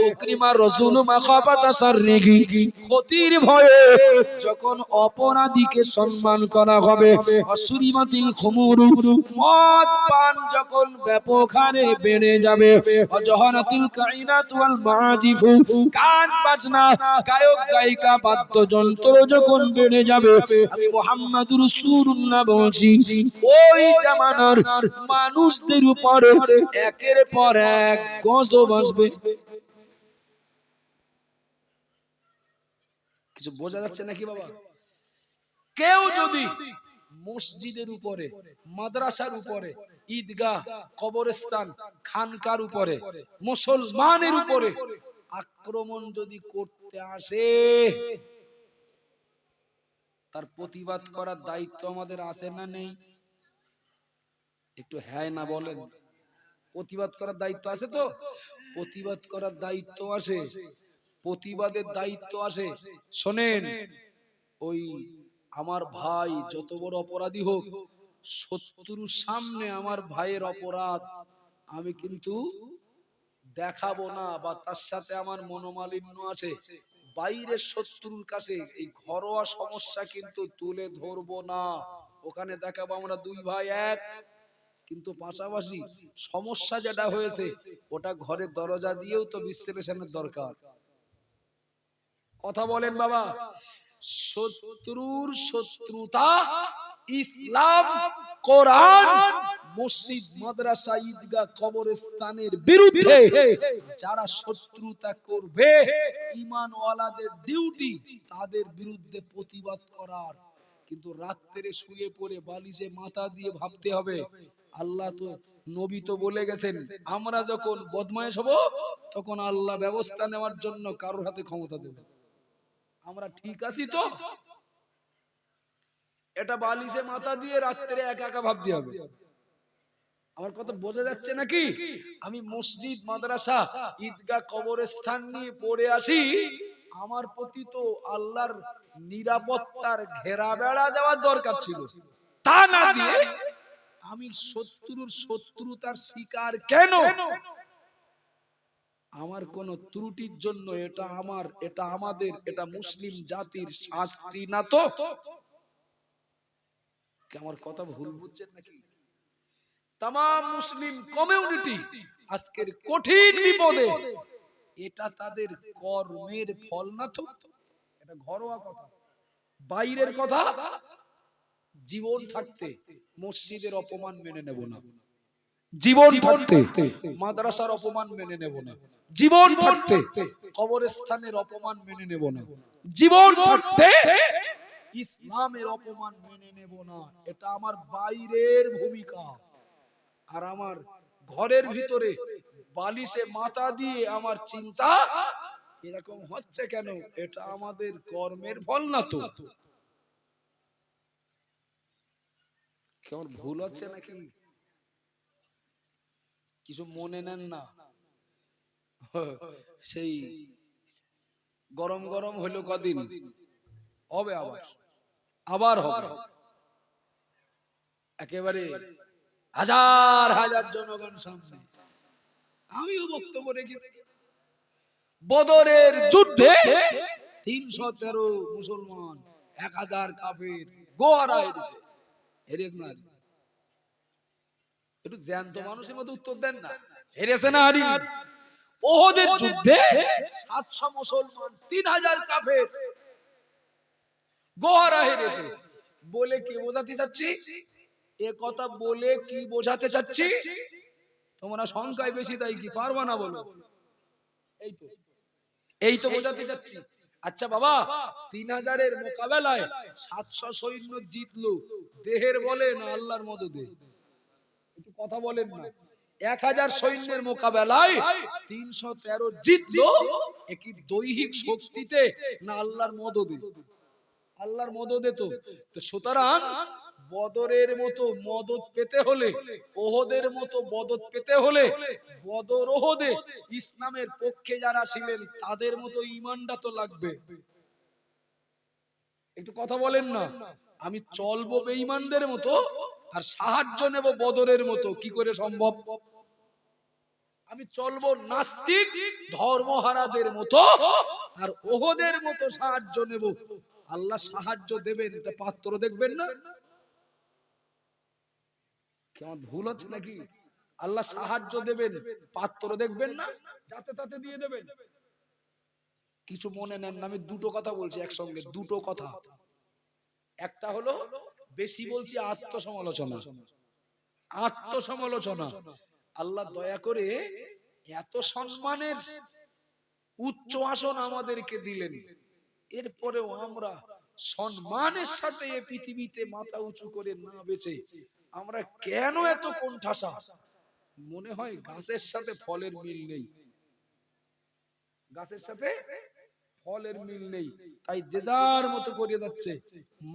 উকরিমা রাসূলু মাখাফাতা শাররিহি, ক্ষতির ভয়ে যখন অপরাধীকে সম্মান করা হবে, অসুরিমাতিল খুমুরু, মদ পান যখন ব্যাপক হারে বেড়ে যাবে, অজহানাতিল কাইনাত ওয়াল মাজিফু, গান বাজনা গায়ক গায়িকা বাদ্যযন্ত্র যখন বেড়ে যাবে, আমি মুহাম্মাদুর রাসূলুল্লাহ বলছি, ওই জামানার মানুষদের উপরে একের পর এক গজব আসবে। কিছু বোঝা যাচ্ছে নাকি বাবা? কেউ যদি মসজিদের উপরে, মাদ্রাসার উপরে, ঈদগাহ, কবরস্থান, খানকার উপরে, মুসলমানের উপরে আক্রমণ যদি করতে আসে, তার প্রতিবাদ করার দায়িত্ব আমাদের আছে না নেই? একটু হ্যাঁ না বলেন। প্রতিবাদ করার দায়িত্ব আছে তো? প্রতিবাদ করার দায়িত্ব আছে, প্রতিবাদের দায়িত্ব আছে। শোনেন, ওই আমার ভাই যত বড় অপরাধী হোক, শত্রুর সামনে আমার ভাইয়ের অপরাধ আমি কিন্তু দেখাবো না, বা তার সাথে আমার মনোমালিন্য আছে, বাইরের শত্রুর কাছে এই ঘরোয়া সমস্যা কিন্তু তুলে ধরবো না। ওখানে দেখাবো আমরা দুই ভাই এক, কিন্তু পাশাপাশি সমস্যা যেটা হয়েছে ওটা ঘরের দরজা দিয়েও তো বিশ্লেষণের দরকার। কথা বলেন বাবা। শত্রুর শত্রুতা ইসলাম, কোরআন, মসজিদ, মাদ্রাসা, ঈদগাহ, কবরস্থানের বিরুদ্ধে যারা শত্রুতা করবে, ঈমানওয়ালাদের ডিউটি তাদের বিরুদ্ধে প্রতিবাদ করার। কিন্তু রাত্রে শুয়ে পড়ে বালিশে মাথা দিয়ে ভাবতে হবে, আল্লাহ তো, নবী তো বলে গেছেন আমরা যখন বদমায়েশ হব তখন আল্লাহ ব্যবস্থা নেওয়ার জন্য কারোর হাতে ক্ষমতা দেবে। আমরা ঠিক আছি তো? এটা বালিশে মাথা দিয়ে রাত্রে একা একা ভাবতে হবে। আমার কথা বোঝা যাচ্ছে নাকি? আমি মসজিদ, মাদ্রাসা, ঈদগাহ, কবরস্থান নিয়ে পড়ে আসি, আমার প্রতি তো আল্লাহর নিরাপত্তার ঘেরা বেড়া দেওয়ার দরকার ছিল, তা না দিয়ে আমি শত্রুর শত্রুতার শিকার কেন? আমার কোন ত্রুটির জন্য এটা আমার, এটা আমাদের, এটা মুসলিম জাতির শাস্তি না তো? আমার কথা ভুল বুঝছেন নাকি? তাম মুসলিম কমিউনিটি আজকের কঠিন বিপদে, এটা তাদের কর্মের ফল না তো? এটা ঘরোয়া কথা, বাইরের কথা। জীবন থাকতে মসজিদের অপমান মেনে নেব না, জীবন থাকতে মাদ্রাসার অপমান মেনে নেব না, জীবন থাকতে কবরস্থানের অপমান মেনে নেব না, জীবন থাকতে ইসলামের অপমান মেনে নেব না। এটা আমার বাইরের ভূমিকা। আর আমার ঘরের ভিতরে বালিশে মাথা দিয়ে আমার চিন্তা এরকম হচ্ছে কেন? এটা আমাদের কর্মের ফল না তো? কেমন ভুল হচ্ছে নাকি? কিছু মনে নেন না। সেই গরম গরম হইলো কদিন, হবে আবার, আবার হবে। একেবারে হাজার হাজার জনগণ সামনে। আমিও বক্তব্য রেখেছি, বদরের যুদ্ধে 313 মুসলমান, 1000 কাফের গোয়ারা হেরেছে। হেরেছে না? একটু জ্যান্ত মানুষের মধ্যে উত্তর দেন না, হেরেছে না হারিনি? ওহদের যুদ্ধে 700 মুসলমান, 3000 কাফের গোয়ারা হেরেছে। বলে কি বোঝাতে চাচ্ছি? এ কথা বলে কি বোঝাতে চাচ্ছি? তোমরা সংখ্যায় বেশি, তাই কি পারবা না বলো? এই তো বোঝাতে চাচ্ছি। আচ্ছা বাবা, 3000-এর মোকাবেলায় 700 সৈন্য জিতলো, দেহের বলে না আল্লাহর মদদে? একটু কথা বলেন না। 1000 সৈন্যের মোকাবেলায় 313 জিতলো, একই দৈহিক শক্তিতে না আল্লাহর মদদে? আল্লাহর মদদে তো। তো সুতরাং বদরের মতো মদদ পেতে হলে, ওহদের মতো মদদ পেতে হলে, বদর ওহদে ইসলামের পক্ষে যারা ছিলেন তাদের মতো ঈমানটা তো লাগবে। একটু কথা বলেন না। আমি চলবো বেঈমানদের মতো আর সাহায্য নেব বদরের মতো, কি করে সম্ভব? আমি চলবো নাস্তিক ধর্মহারাদের মতো আর ওহদের মতো সাহায্য নেব। আল্লাহ সাহায্য দেবেন, তা পাত্র দেখবেন না? কেমন ভুল হচ্ছে নাকি? আল্লাহ সাহায্য দেবেন, পাত্র দেখবেন না? যাতে তাতে দিয়ে দেবেন। কিছু মনে নেন না, আমি দুটো কথা বলছি একসঙ্গে, দুটো কথা। একটা হলো বেশি বলছি আত্মসমালোচনা, আত্মসমালোচনা। আল্লাহ দয়া করে এত সম্মানের উচ্চ আসন আমাদেরকে দিলেন, এরপরেও আমরা সম্মানের সাথে এই পৃথিবীতে মাথা উঁচু করে না বেঁচে আমরা কেন এত কোণঠাসা? মনে হয় গাছের সাথে ফলের মিল নেই, গাছের সাথে ফলের মিল নেই, তাই যে যার মতো করে যাচ্ছে।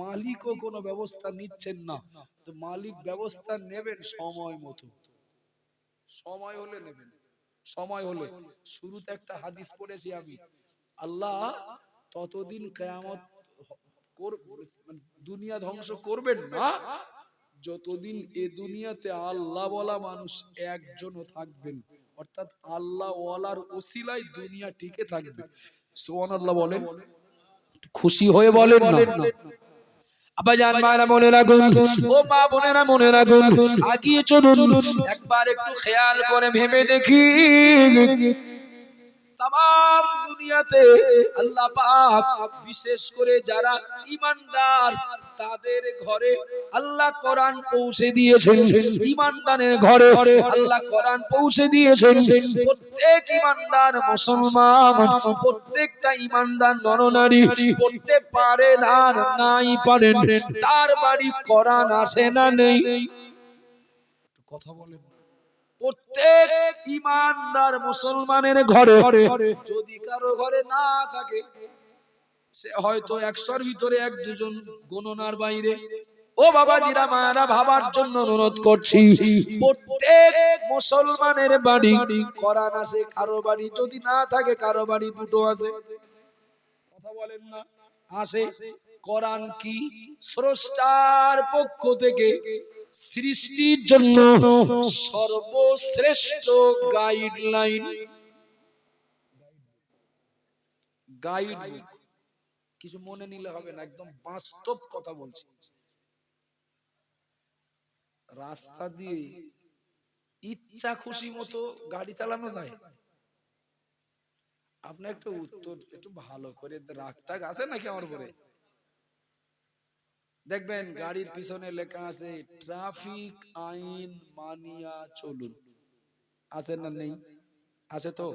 মালিকও কোনো ব্যবস্থা নিচ্ছেন না। তো মালিক ব্যবস্থা নেবেন সময় মতো, সময় হলে নেবেন, সময় হলে। শুরুতে একটা হাদিস পড়েছি আমি, আল্লাহ ততদিন কিয়ামত দুনিয়া ধ্বংস করবেন না যতদিন এ দুনিয়াতে আল্লাহ বলা মানুষ একজনও থাকবেন, অর্থাৎ আল্লাহ ওয়ালার ওসিলায় দুনিয়া টিকে থাকবে। সুবহানাল্লাহ বলেন, খুশি হয়ে বলেন না। আব্বাজান মায়েরা মনে রাখুন, ও মা বোনেরা মনে রাখুন, আগিয়ে চলুন। একবার একটু খেয়াল করে ভেবে দেখি, তাম দুনিয়াতে আল্লাহ পাক বিশেষ করে যারা ঈমানদার তাদের ঘরে আল্লাহ কোরআন পৌঁছে দিয়েছেন। ঈমানদারের ঘরে আল্লাহ কোরআন পৌঁছে দিয়েছেন। প্রত্যেক ঈমানদার মুসলমান, প্রত্যেকটা ঈমানদার নরনারী পড়তে পারেন আর নাই পারেন, তার বাড়ি কোরআন আসে না নেই? কথা বলেন। প্রত্যেক ঈমানদার মুসলমানের ঘরে যদি কারো ঘরে না থাকে, সে হয়তো 100-র ভিতরে 1-2 জন, গণনার বাইরে। ও বাবাজিরা মায়েরা, ভাবার জন্য অনুরোধ করছি, প্রত্যেক মুসলমানের বাড়ি কোরআন আছে, কারো বাড়ি যদি না থাকে কারো বাড়ি দুটো আছে। বলেন না আসে। কোরআন কি স্রষ্টার পক্ষ থেকে সৃষ্টির জন্য সর্বশ্রেষ্ঠ গাইডলাইন, গাইড বুক। কিছু মনে নিলে হবে না, একদম বাস্তব কথা বলছি। রাস্তা দিয়ে ইচ্ছা খুশি মতো গাড়ি চালানো যায়? আপনি একটু উত্তর একটু ভালো করে, রাগটাগ আছে নাকি আমার উপরে? দেখবেন গাড়ির পিছনে লেখা আছে ট্রাফিক আইন মানিয়া চলুন, আছে না নেই? আছে তো।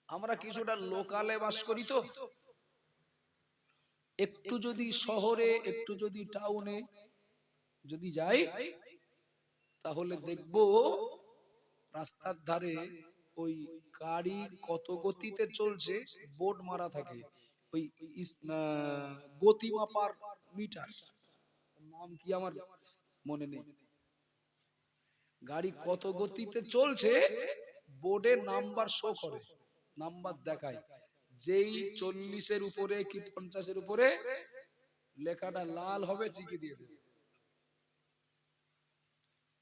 আমরা কিছুটা লোকালে বাস করি তো, একটু যদি শহরে একটু যদি টাউনে যদি যাই তাহলে দেখবো রাস্তার ধারে ওই গাড়ি কত গতিতে চলছে বোর্ড মারা থাকে, ওই গতি মাপার মিটার, নাম কি আমার মনে নেই। গাড়ি কত গতিতে চলছে বোর্ডে নাম্বার শো করে, নাম্বার দেখায়। যেই 40-এর উপরে কি 50-এর উপরে লেখাটা লাল হবে চিকে দিয়ে দেবে,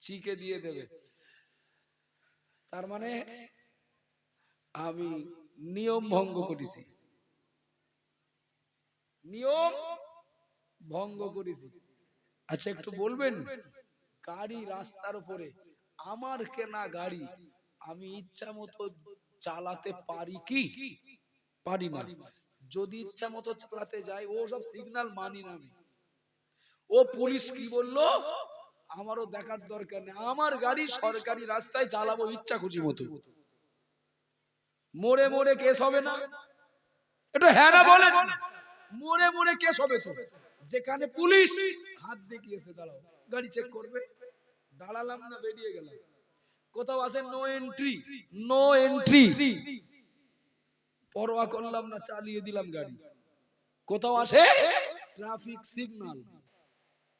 চিকে দিয়ে দেবে। তার মানে আমি নিয়ম ভঙ্গ করেছি, নিয়ম ভঙ্গ করেছি। আচ্ছা একটু বলবেন, গাড়ি রাস্তার উপরে, আমার কেনা গাড়ি, আমি ইচ্ছা মতো চালাতে পারি কি? পারি না। যদি ইচ্ছা মতো চালাতে যাই, ও সব সিগন্যাল মানি না আমি। ও পুলিশ কি বললো আমারও দেখার দরকার নেই, আমার গাড়ি সরকারি রাস্তায় চালাবো ইচ্ছা খুশি মতো। মোড়ে মোড়ে কেস হবে না? একটু হ্যাঁ না বলেন। মোড়ে মোড়ে কেস হবে তো, যেখানে পুলিশ হাত দেখিয়েছে দাঁড়াও, গাড়ি চেক করবে, দাঁড়ালাম না বেরিয়ে গেলাম। কোথাও আছে নো এন্ট্রি, নো এন্ট্রি, পরোয়া করলাম না, চালিয়ে দিলাম গাড়ি। কোথাও আছে ট্রাফিক সিগন্যাল,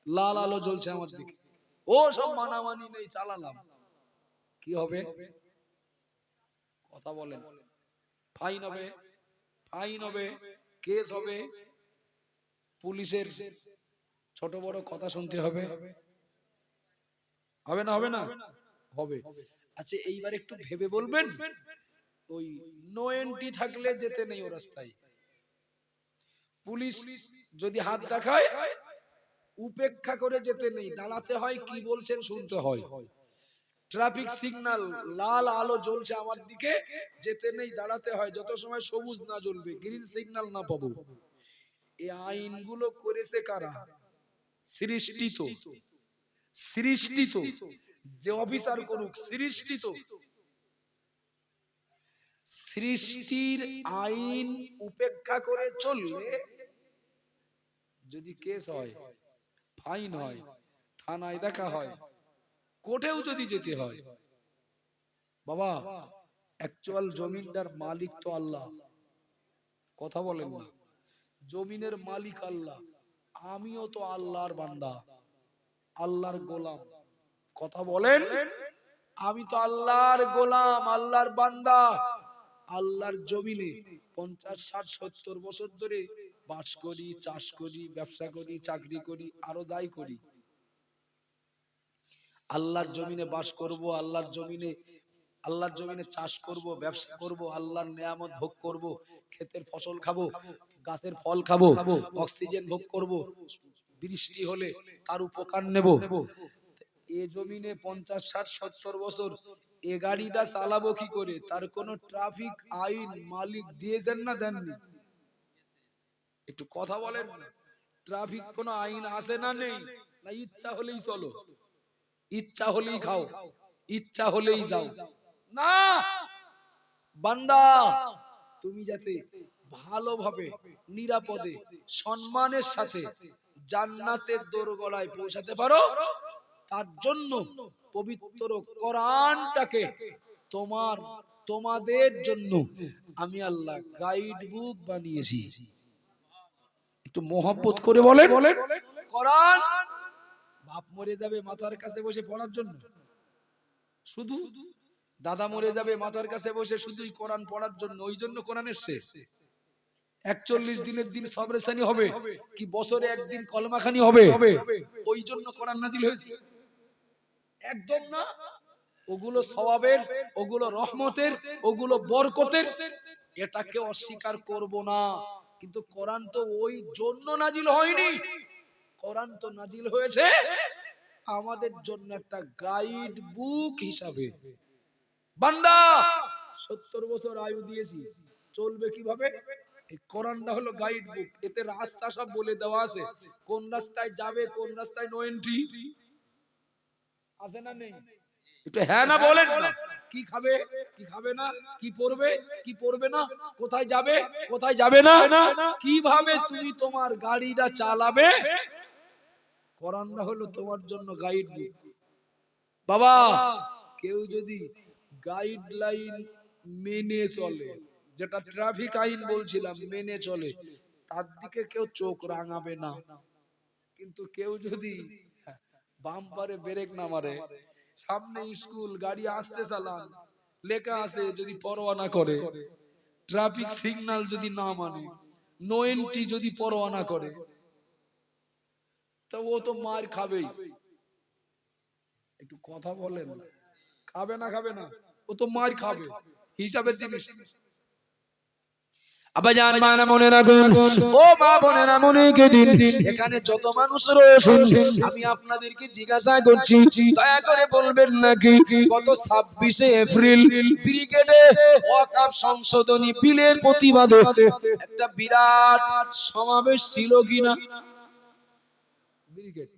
লাল আলো জ্বলছে আমার দিকে, ও সব মানামানি নেই, চালালাম। কি হবে? কথা বলেন। ফাইন হবে, ফাইন হবে, কেস হবে, পুলিশের ছোট বড় কথা শুনতে হবে, হবে না? হবে না? হবে। আচ্ছা এইবার একটু ভেবে বলবেন, ওই নো এন্ট্রি থাকলে যেতে নেই ও রাস্তায়, পুলিশ যদি হাত দেখায় উপেক্ষা করে যেতে নেই, দাঁড়াতে হয়, কি বলছেন শুনতে হয়। ট্রাফিক সিগন্যাল লাল আলো জ্বলছে আমার দিকে, যেতে নেই, দাঁড়াতে হয়, যত সময় সবুজ না জ্বলবে, গ্রিন সিগন্যাল না পাবো। এই আইনগুলো করেছে কারা? সৃষ্টিত, সৃষ্টিত। যে অফিসার করুক, সৃষ্টিত। সৃষ্টির আইন উপেক্ষা করে চললে যদি কেস হয়, ফাইন হয়, থানায় দেখা হয়, কোর্টেও যদি যেতে হয়, বাবা অ্যাকচুয়াল জমিনদার মালিক তো আল্লাহ। কথা বলেন না, জমিনের মালিক আল্লাহ, আমিও তো আল্লাহর বান্দা, আল্লাহর গোলাম। কথা বলেন, আমি তো আল্লাহর গোলাম, আল্লাহর বান্দা। আল্লাহর জমিনে 50, 60, 70 বছর ধরে বাস করি, চাষ করি, ব্যবসা করি, চাকরি করি, আরো দায়ী করি। আল্লাহর জমিনে বাস করব, আল্লাহর জমিনে চাষ করব, ব্যবসা করব, আল্লাহর নিয়ামত ভোগ করব, ক্ষেতের ফসল খাবো, গাছের ফল খাবো, অক্সিজেন ভোগ করব, বৃষ্টি হলে তার উপকার নেব। এ জমিনে 50, 60, 70 বছর এ গাড়িটা চালাবো কি করে? তার কোন ট্রাফিক আইন মালিক দিয়েছেন না দেননি? একটু কথা বলেন। ট্রাফিক কোন আইন আছে না নেই? না ইচ্ছা হলেই চলো, ইচ্ছা হলেই খাও, ইচ্ছা হলেই যাও? না, বান্দা তুমি যাতে ভালোভাবে নিরাপদে সম্মানের সাথে জান্নাতের দোরগোড়ায় পৌঁছাতে পারো, তার জন্য পবিত্র কোরআনটাকে তোমাদের জন্য আমি আল্লাহ গাইড বুক বানিয়েছি। একটু মোহাব্বত করে বলেন। কোরআন বাপ মরে যাবে মাথার কাছে বসে পড়ার জন্য, শুধু দাদা মরে যাবে মাথার কাছে বসে শুধুই কোরআন পড়ার জন্য, ওই জন্য কোরআন এসেছে? 41 দিনের দিন সবরেসানি হবে কি বছরে একদিন কলমাখানি হবে? ওই জন্য কোরআন নাজিল হয়েছে? একদম না। ওগুলো সওয়াবের, ওগুলো রহমতের, ওগুলো বরকতের, এটাকে অস্বীকার করব না। কিন্তু কোরআন তো ওই জন্য নাজিল হয়নি। কোরআন তো নাজিল হয়েছে আমাদের জন্য একটা গাইড বুক হিসাবে। বান্দা 70 বছর আয়ু দিয়েছি, চলবে কিভাবে? এই কোরআনটা হলো গাইড বুক। এতে রাস্তা সব বলে দেওয়া আছে, কোন রাস্তায় যাবে, কোন রাস্তায় নো এন্ট্রি আছে না নেই? একটু হ্যাঁ না বলেন না। কি খাবে, কি খাবে না, কি পড়বে, কি পড়বে না, কোথায় যাবে, কোথায় যাবে না, কিভাবে তুমি তোমার গাড়িটা চালাবে, কোরআনটা হলো তোমার জন্য গাইড বুক। বাবা কেউ যদি গাইডলাইন মেনে চলে, যেটা ট্রাফিক আইন বলছিলাম, মেনে চলে, তার দিকে কেউ চোখ রাঙাবে না। কিন্তু কেউ যদি বাম্পারে ব্রেক না মারে, সামনে স্কুল, গাড়ি আসতে চালান, লেখা আছে যদি পরোয়া না করে, ট্রাফিক সিগন্যাল যদি না মানে, নো এন্ট্রি যদি পরোয়া না করে, তো ও তো মার খাবেই। একটু কথা বলেন, খাবে না খাবে না? ও তো মার খাবে, হিসাবের জিনিস। আবাজান মানা মনে রাখুন, ও মা বোনেরা, মনে দিন এখানে যত মানুষ রয়েছেন, আমি আপনাদেরকে জিজ্ঞাসা করছি, দয়া করে বলবেন নাকি গত 26শে এপ্রিল ব্রিগেডে ওয়াকফ সংশোধনী বিলের প্রতিবাদে একটা বিরাট সমাবেশ ছিল কিনা? ব্রিগেড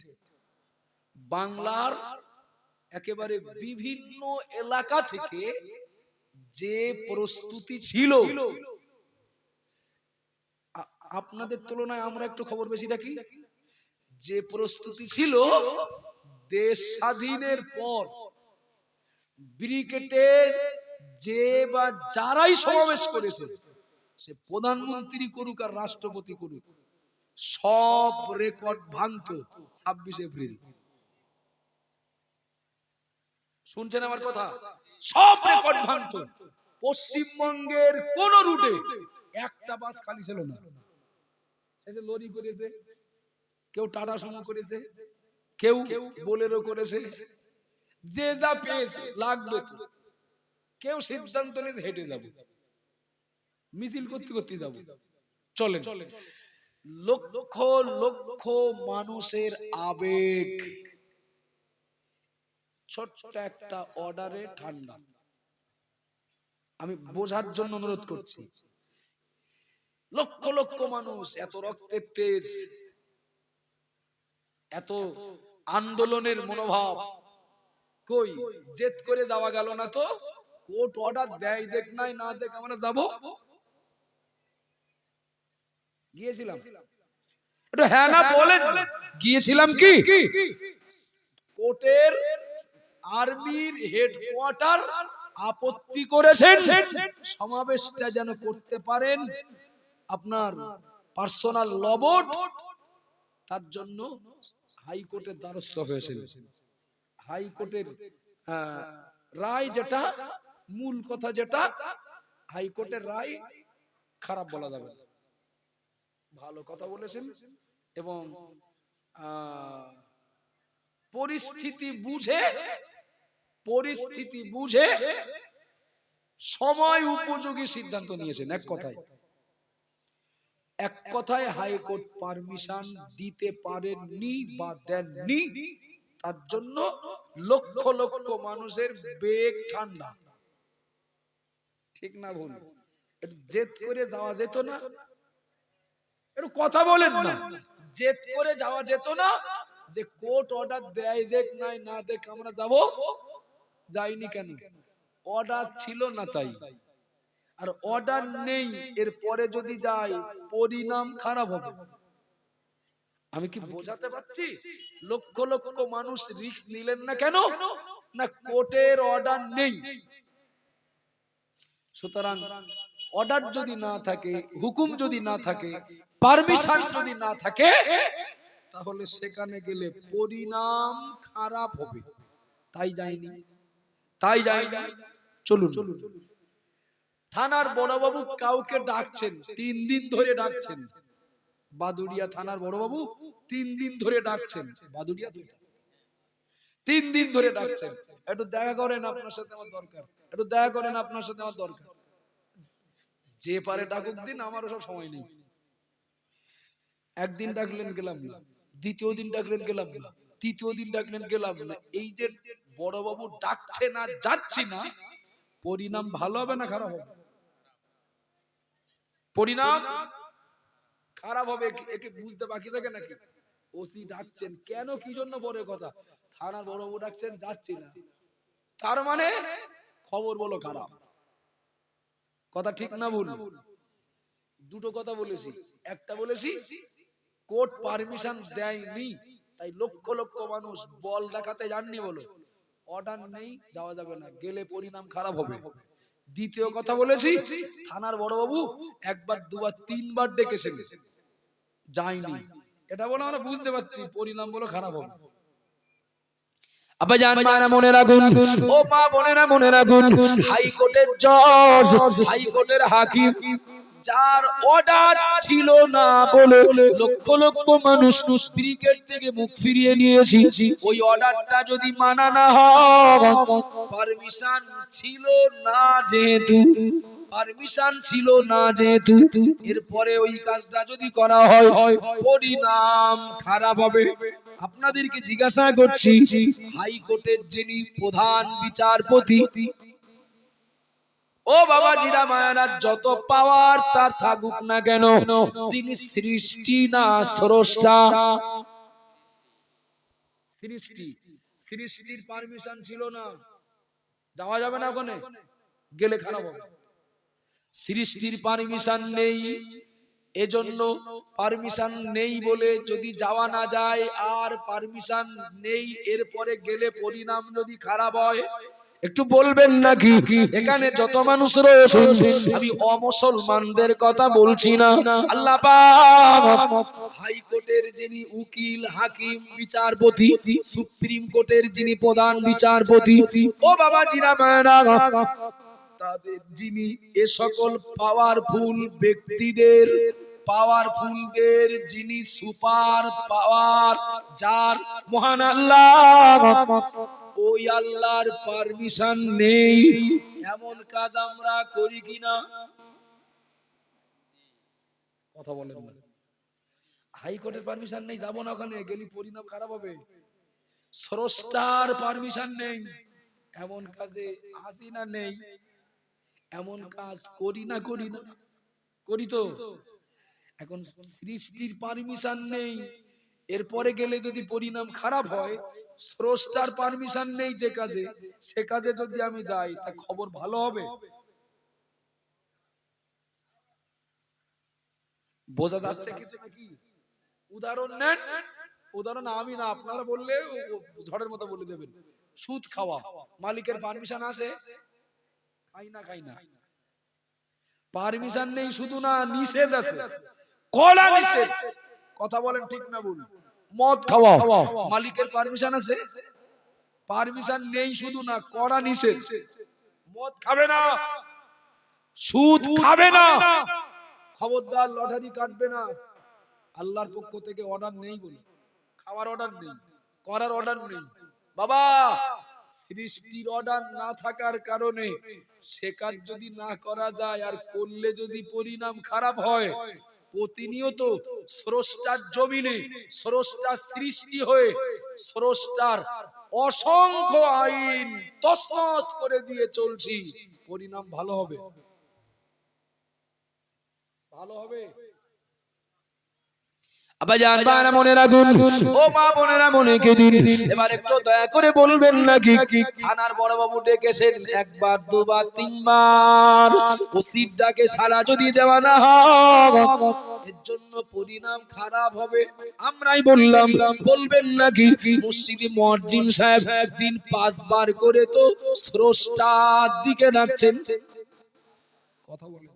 বাংলার একেবারে বিভিন্ন এলাকা থেকে যে প্রস্তুতি ছিল, আপনাদের তুলনায় আমরা একটু খবর বেশি রাখি, যে প্রস্তুতি ছিল, দেশ স্বাধীনের পর ব্রিগেডের যে বা যারাই সমাবেশ করেছে, সে প্রধানমন্ত্রী করুক আর রাষ্ট্রপতি করুক, সব রেকর্ড ভাঙতো 26 এপ্রিল। শুনছেন আমার কথা? সব রেকর্ড ভাঙতো। পশ্চিমবঙ্গের কোন রুটে একটা বাস খালি ছিল না। সে যে লরি করেছে, কেউ টাটা সুমো করেছে, কেউ বোলেরো করেছে, যে যা পেয়েছে লাগবে তো। কেউ সিদ্ধান্ত নিয়ে হেঁটে যাবে, মিছিল করতে করতে যাবো, চলেন। লক্ষ লক্ষ মানুষের আবেগ ছোট্ট একটা অর্ডারে ঠান্ডা। আমি বোঝার জন্য অনুরোধ করছি, লক্ষ লক্ষ মানুষ, এত রক্তের তেজ, এত আন্দোলনের মনোভাব, কই জেদ করে যাওয়া গেল না তো? কোর্ট অর্ডার দেয় দেখ নাই না দেখ আমরা যাব, গিয়েছিলাম। একটু হ্যাঁ না বলেন, গিয়েছিলাম কি? কোর্টের আর্মির হেডকোয়ার্টার আপত্তি করেছেন সমাবেশটা যেন করতে পারেন আপনার পার্সোনাল লবট, তার জন্য হাইকোর্টের দ্বারস্থ হয়েছিল। হাইকোর্টের রায় যেটা, মূল কথা যেটা, হাইকোর্টের রায় খারাপ বলা যাবে না, ভালো কথা বলেছেন। এবং পরিস্থিতি বুঝে সময় উপযোগী সিদ্ধান্ত নিয়েছেন। এক কথায় হাইকোর্ট পারমিশন দিতে পারেননি বা দেননি, তার জন্য লক্ষ লক্ষ মানুষের বেগ ঠান্ডা। ঠিক না ভুল? একটু জেদ করে যাওয়া যেত না? একটু কথা বলেন না। জেদ করে যাওয়া যেত না যে কোর্ট অর্ডার দেয় দেখ নাই না দেখ আমরা যাব? যাইনি কেন? অর্ডার ছিল না তাই। আর অর্ডার নেই, এরপরে যদি যাই পরিণাম খারাপ হবে। আমি কি বোঝাতে পারছি? লক্ষ লক্ষ মানুষ রিস্ক নিলেন না কেন? না কোর্টের অর্ডার নেই। সুতরাং অর্ডার যদি না থাকে, হুকুম যদি না থাকে, পারমিশন যদি না থাকে, তাহলে সেখানে গেলে পরিণাম খারাপ হবে। তাই যাইনি। চলুন, থানার বড়বাবু কাউকে ডাকছেন, 3 দিন ধরে ডাকছেন। বাদুড়িয়া থানার বড়বাবু 3 দিন ধরে ডাকছেন। বাদুড়িয়া 3 দিন ধরে ডাকছেন, একটু দেখা করেন, আপনার সাথে আমার দরকার, একটু দেখা করেন, আপনার সাথে আমার দরকার। যে পারে ডাকুক দিন, আমারও সব সময় নেই। একদিন ডাকলেন গেলাম না, দ্বিতীয় দিন ডাকলেন গেলাম না, তৃতীয় দিন ডাকলেন গেলাম না। এই যে বড়বাবু ডাকছে না, যাচ্ছি না, পরিণাম ভালো হবে না খারাপ হবে? পরিণাম খারাপ হবে। একে বুঝতে বাকি থাকে নাকি? ওসি ডাকছেন কেন, কি জন্য? পরে কথা, থানার বড়বাবু ডাকছেন, যাচ্ছি না, তার মানে খবর বলো খারাপ। কথা ঠিক না ভুল? দুটো কথা বলেছি। একটা বলেছি কোর্ট পারমিশন দেয়নি, তাই লক্ষ লক্ষ মানুষ বল দেখাতে যাননি, বলো অর্ডার নেই, যাওয়া যাবে না, গেলে পরিণাম খারাপ হবে। দ্বিতীয় কথা বলেছি থানার বড়বাবু একবার দুবার তিনবার ডেকেছেন, যায়নি। এটা বলে আমরা বুঝতে পারছি পরিণাম বলো খারাপ হবে। আব্বাজান মায়েরা মনে রাখুন, ও মা বোনেরা মনে রাখুন, হাইকোর্টের জজ, হাইকোর্টের হাকিম, যার অর্ডার ছিল না বলে লক্ষ লক্ষ মানুষ ক্রিকেট থেকে মুখ ফিরিয়ে নিয়েছি, ওই অর্ডারটা যদি মানা না হয়, পারমিশন ছিল না যেহেতু, পারমিশন ছিল না যেহেতু, এরপরে ওই কাজটা যদি করা হয়, পরিণাম খারাপ হবে। আপনাদেরকে জিজ্ঞাসা করছি, হাইকোর্টের যিনি প্রধান বিচারপতি, ও বাবা জিরা মায়েরা, যত পাওয়ার তার থাকুক না কেন, তিনি সৃষ্টি না স্রষ্টা? সৃষ্টি, সৃষ্টির পারমিশন ছিল না, যাওয়া যাবে না, ওখানে গেলে খারাপ হবে। সৃষ্টির পারমিশন নেই, এজন্য পারমিশন নেই বলে যদি যাওয়া না যায়, আর পারমিশন নেই এরপরে গেলে পরিণাম যদি খারাপ হয়, একটু বলবেন নাকি? এখানে যত মানুষ রয়েছে, আমি অমুসলমানদের কথা বলছি না। আল্লাহ পাক হাইকোর্টের যিনি উকিল, হাকিম, বিচারপতি, সুপ্রিম কোর্টের যিনি প্রধান বিচারপতি, ও বাবা জিরা মায়েরা, তাদের যিনি এ সকল পাওয়ারফুল ব্যক্তিদের, পাওয়ারফুলদের যিনি সুপার পাওয়ার, যার মহান আল্লাহ, ওই আল্লাহর পারমিশন নেই এমন কাজ আমরা করি কিনা? কথা বলেন না। হাইকোর্টের পারমিশন নেই, যাব না, ওখানে গেলে পরিণাম খারাপ হবে। স্রষ্টার পারমিশন নেই, এমন কাজে আসি না, নেই এমন কাজ করি না, করি না, করি তো। এখন সৃষ্টির পারমিশন নেই, এরপরে গেলে যদি পরিণাম খারাপ হয়, স্রষ্টার পারমিশন নেই যে কাজে, সে কাজে যদি আমি যাই, তা খবর ভালো হবে? বোঝা যাচ্ছে কি? উদাহরণ নেন, উদাহরণ আমি না, আপনারা বললে ঝড়ের মতো বলে দেবেন। সুদ খাওয়া, মালিকের পারমিশন আছে? খাই না, খাই না, পারমিশন নেই শুধু না, নিষেধ আছে, কড়া নিষেধ। কথা বলেন ঠিক না ভুল? মদ খাওয়া, মালিকের পারমিশন আছে? পারমিশন নেই শুধু না, কড়া নিষেধ, মদ খাবে না, সুদ খাবে না, খবরদার লটারি কাটবে না। আল্লাহর পক্ষ থেকে অর্ডার নেই বলে, খাওয়ার অর্ডার নেই, করার অর্ডার নেই। বাবা, সৃষ্টির অর্ডার না থাকার কারণে সে কাজ যদি না করা যায়, আর করলে যদি পরিণাম খারাপ হয়, প্রতিনিয়ত স্রষ্টার জমিনে স্রষ্টার সৃষ্টি হয়ে স্রষ্টার অসংখ্য আইন তছনছ করে দিয়ে চলছি, পরিণাম ভালো হবে? ভালো হবে? আব্বাজান মায়েরা মনে রাখুন, ও মা বোনেরা মনে কে দিন, এবার একটু দয়া করে বলবেন নাকি, থানার বড়বাবু ডেকেছেন একবার, দুবার, তিনবার, ওসির ডাকে সাড়া যদি দেওয়া না হয়, এর জন্য পরিণাম খারাপ হবে। আমরাই বললাম, বলবেন নাকি? মসজিদে মুয়াজ্জিন সাহেব দিন 5 বার করে তো স্রষ্টার দিকে ডাকছেন। কথা বলেন,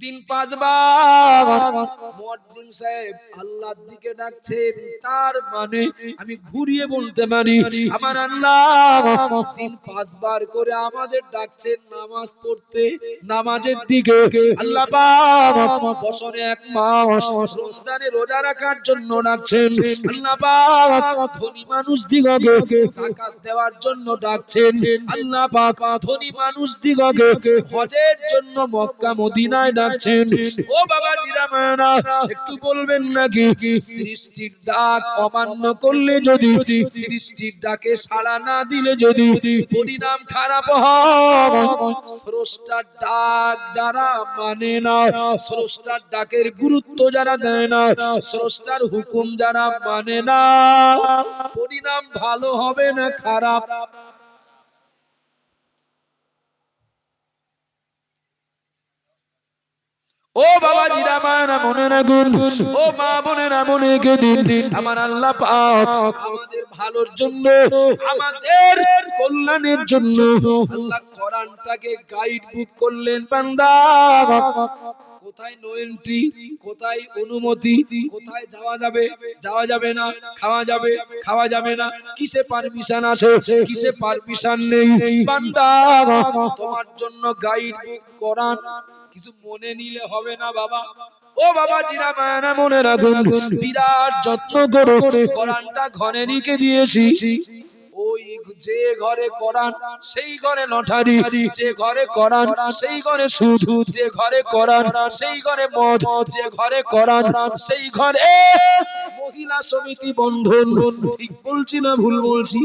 দিন 5 বার মুয়াজ্জিন সাহেব আল্লাহর দিকে ডাকছেন, তার মানে আমি ঘুরিয়ে বলতে পারি আমার আল্লাহ দিন 5 বার করে আমাদের ডাকছেন নামাজ পড়তে, নামাজের দিকে। আল্লাহ পাক বছরে 1 মাস রমজানে রোজা রাখার জন্য ডাকছেন। আল্লাহ পাক ধনী মানুষ দিগকে যাকাত দেওয়ার জন্য ডাকছেন। আল্লাহ পাক ধনী মানুষ দিগকে হজের জন্য মক্কা মদিনায় ডাকছেন। ও বাবা জিরামানা, একটু বলবেন নাকি সৃষ্টির ডাক অমান্য করলে, যদি সৃষ্টির ডাকে সাড়া না দিলে যদি পরিণাম খারাপ হয়? স্রষ্টার ডাক যারা মানে না, স্রষ্টার ডাকের গুরুত্ব যারা দেয় না, স্রষ্টার হুকুম যারা মানে না, পরিণাম ভালো হবে না খারাপ? ও বাবা জিরামানা মনে রাখুন, ও মা বোনেরা মনে গেদিন, আমার আল্লাহ পাক আমাদের ভালোর জন্য, আমাদের কল্যাণের জন্য আল্লাহ কোরআনটাকে গাইড বুক করলেন। বান্দা কোথায় নো এন্ট্রি, কোথায় অনুমতি, কোথায় যাওয়া যাবে যাওয়া যাবে না, খাওয়া যাবে খাওয়া যাবে না, কিসে পারমিশন আছে কিসে পারমিশন নেই, বান্দা তোমার জন্য গাইড বুক কোরআন। কিছু মনে নিলে হবে না বাবা। ও বাবা জিরা মায়েরা মনে রাখুন, বিরাট যত্ন করে কোরআনটা ঘরে রেখে দিয়েছি। ওই যে ঘরে কোরআন সেই ঘরে লটারি, যে ঘরে কোরআন সেই ঘরে সুদ, যে ঘরে কোরআন সেই ঘরে মদ, যে ঘরে কোরআন সেই ঘরে মহিলা সমিতি বন্ধন। ঠিক বলছি না ভুল বলছি?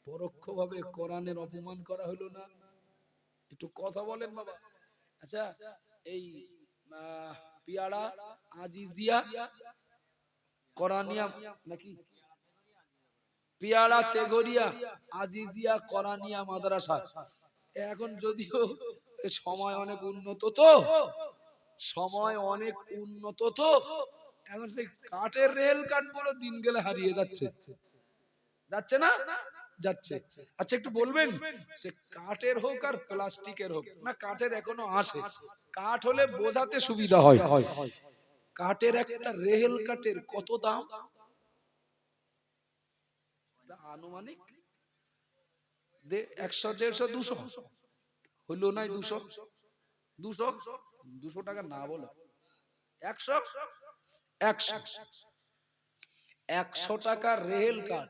পরোক্ষভাবে কোরআনের অপমান করা হলো না? একটু কথা বলেন বাবা। আচ্ছা, এই পিয়াড়া আজিজিয়া কোরআনিয়া নাকি পিয়াড়া তেগরিয়া আজিজিয়া কোরআনিয়া মাদ্রাসা, এখন যদিও সময় অনেক উন্নত, তো সময় অনেক উন্নত, তো এখন সেই কাঠের রেল কাঠগুলো দিন গেলে হারিয়ে যাচ্ছে, যাচ্ছে না? যাচ্ছে। আচ্ছা একটু বলবেন, সে কাঠের হোক আর প্লাস্টিকের হোক না, কাঠের এখনো আসে, কাঠ হলে বোঝাতে সুবিধা হয়। কাঠের একটা রেল কাঠের কত দাম? আনুমানিক 100, 150, 200 হইলো নাই? 200 200 200 টাকা না বলো, 100 100 টাকা রেল কাঠ।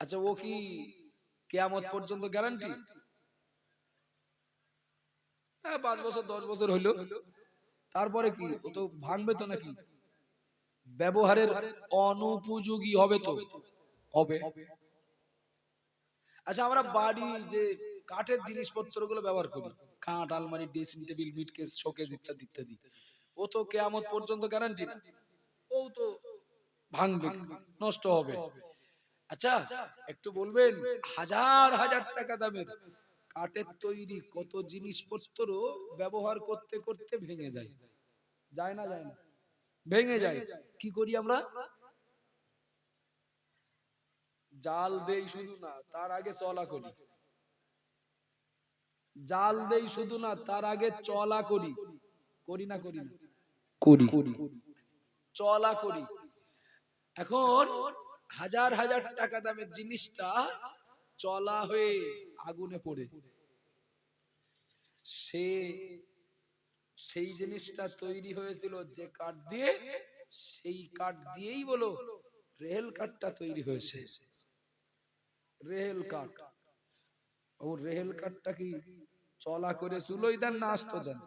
আচ্ছা ও কি কিয়ামত পর্যন্ত গ্যারান্টি? 5 বছর 10 বছর হইলো, তারপরে কি ও তো ভাঙবে তো নাকি? ব্যবহারের অনুপযোগী হবে তো হবে। আচ্ছা আমরা বাড়ি যে কাঠের জিনিসপত্র গুলো ব্যবহার করি, খাট আলমারি ড্রেসিং টেবিল মিটকেস শোকেস ইত্যাদি ইত্যাদি, ও তো কিয়ামত পর্যন্ত গ্যারান্টি না, ও তো ভাঙবে নষ্ট হবে। আচ্ছা একটু বলবেন, হাজার হাজার টাকা দামের কাঠের তৈরি কত জিনিসপত্র ব্যবহার করতে করতে ভেঙে যায়, যায় না? যায় না? ভেঙে যায়। কি করি আমরা? জাল দেই শুধু না, তার আগে চলা করি। জাল দেই শুধু না, তার আগে চলা করি। করি না? করি না? করি, চলা করি। এখন হাজার হাজার টাকা দামের জিনিসটা চলা হয়ে আগুনে পড়ে, সেই জিনিসটা তৈরি হয়েছিল যে কাঠ দিয়ে, সেই কাঠ দিয়েই বলো রেল কাঠটা তৈরি হয়েছে। রেল কাঠ, ও রেল কাঠটা কি চলা করে চুলোই দেন না আস্ত দেন?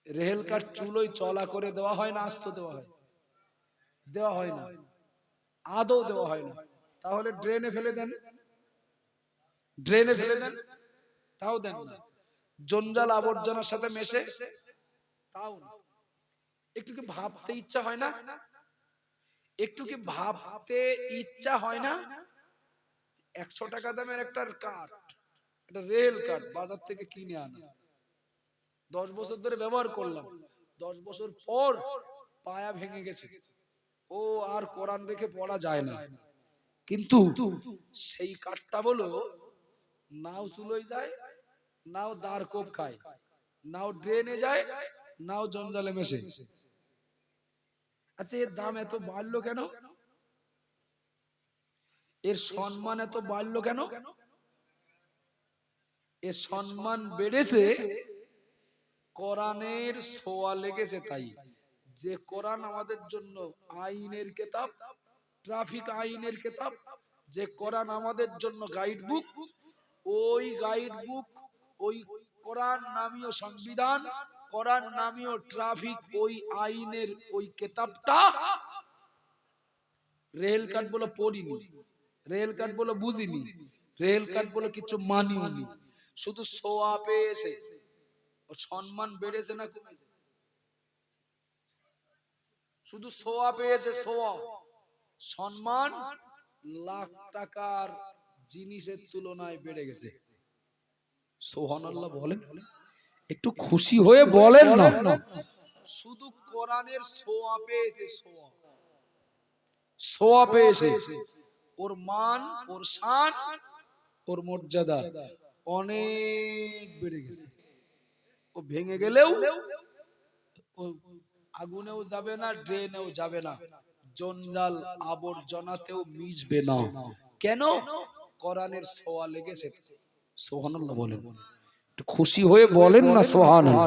রেল কাঠ চুলোই চলা করে দেওয়া হয় না আস্ত দেওয়া হয়? দেওয়া হয় না, আদৌ দেওয়া হয় না। তাহলে ড্রেনে ফেলে দেন, ড্রেনে ফেলে দেন, তাও দেন না। জঞ্জাল আবর্জনার সাথে মেশে, তাও না। একটু কি ভাবতে ইচ্ছা হয় না? একটু কি ভাবতে ইচ্ছা হয় না? 100 টাকা দামের একটা কাঠ, একটা রেল কাঠ বাজার থেকে কিনে আনা, 10 বছর ধরে ব্যবহার করলাম, 10 বছর পর পায়া ভেঙে গেছে, ও আর কোরআন রেখে পড়া যায় না। কিন্তু সেই কাঠটা বলো নাও চুলোয় যায়, নাও দাঁড় কোপ খায়, নাও ড্রেনে যায়, নাও জঞ্জালে মেশে। আচ্ছা, এর দাম এত বাড়লো কেন? এর সম্মান এত বাড়লো কেন? এর সম্মান বেড়েছে কোরআনের ছোঁয়া লেগেছে তাই। যে কোরআন আমাদের জন্য আইনের কিতাব, ট্রাফিক আইনের কিতাব, যে কোরআন আমাদের জন্য গাইড বুক, ওই গাইড বুক, ওই কোরআন নামীয় সংবিধান, কোরআন নামীয় ট্রাফিক, ওই আইনের ওই কিতাবটা রেল কাট বলে পড়িনি, রেল কাট বলে বুঝিনি, রেল কাট বলে কিছু মানিনি, শুধু ছোঁয়া পেয়েছে। ও সম্মান বেড়েছে না কমেছে? শুধু ছোঁয়া পেয়েছে, ছোঁয়া। সম্মান লাখ টাকার জিনিসের তুলনায় বেড়ে গেছে। সুবহানাল্লাহ বলেন, একটু খুশি হয়ে বলেন না। শুধু কোরআনের ছোঁয়া পেয়েছে, ছোঁয়া, ছোঁয়া পেয়েছে। ওর মান, ওর শান, ওর মর্যাদা অনেক বেড়ে গেছে। ও ভেঙে গেলেও ও আগুনেও যাবে না, ড্রেনেও যাবে না, জঞ্জাল আবর্জনাতেও মিশবে না। কেন? কোরআনের ছোঁয়া লেগেছে। সুবহানাল্লাহ বলেন, একটু খুশি হয়ে বলেন না সুবহানাল্লাহ।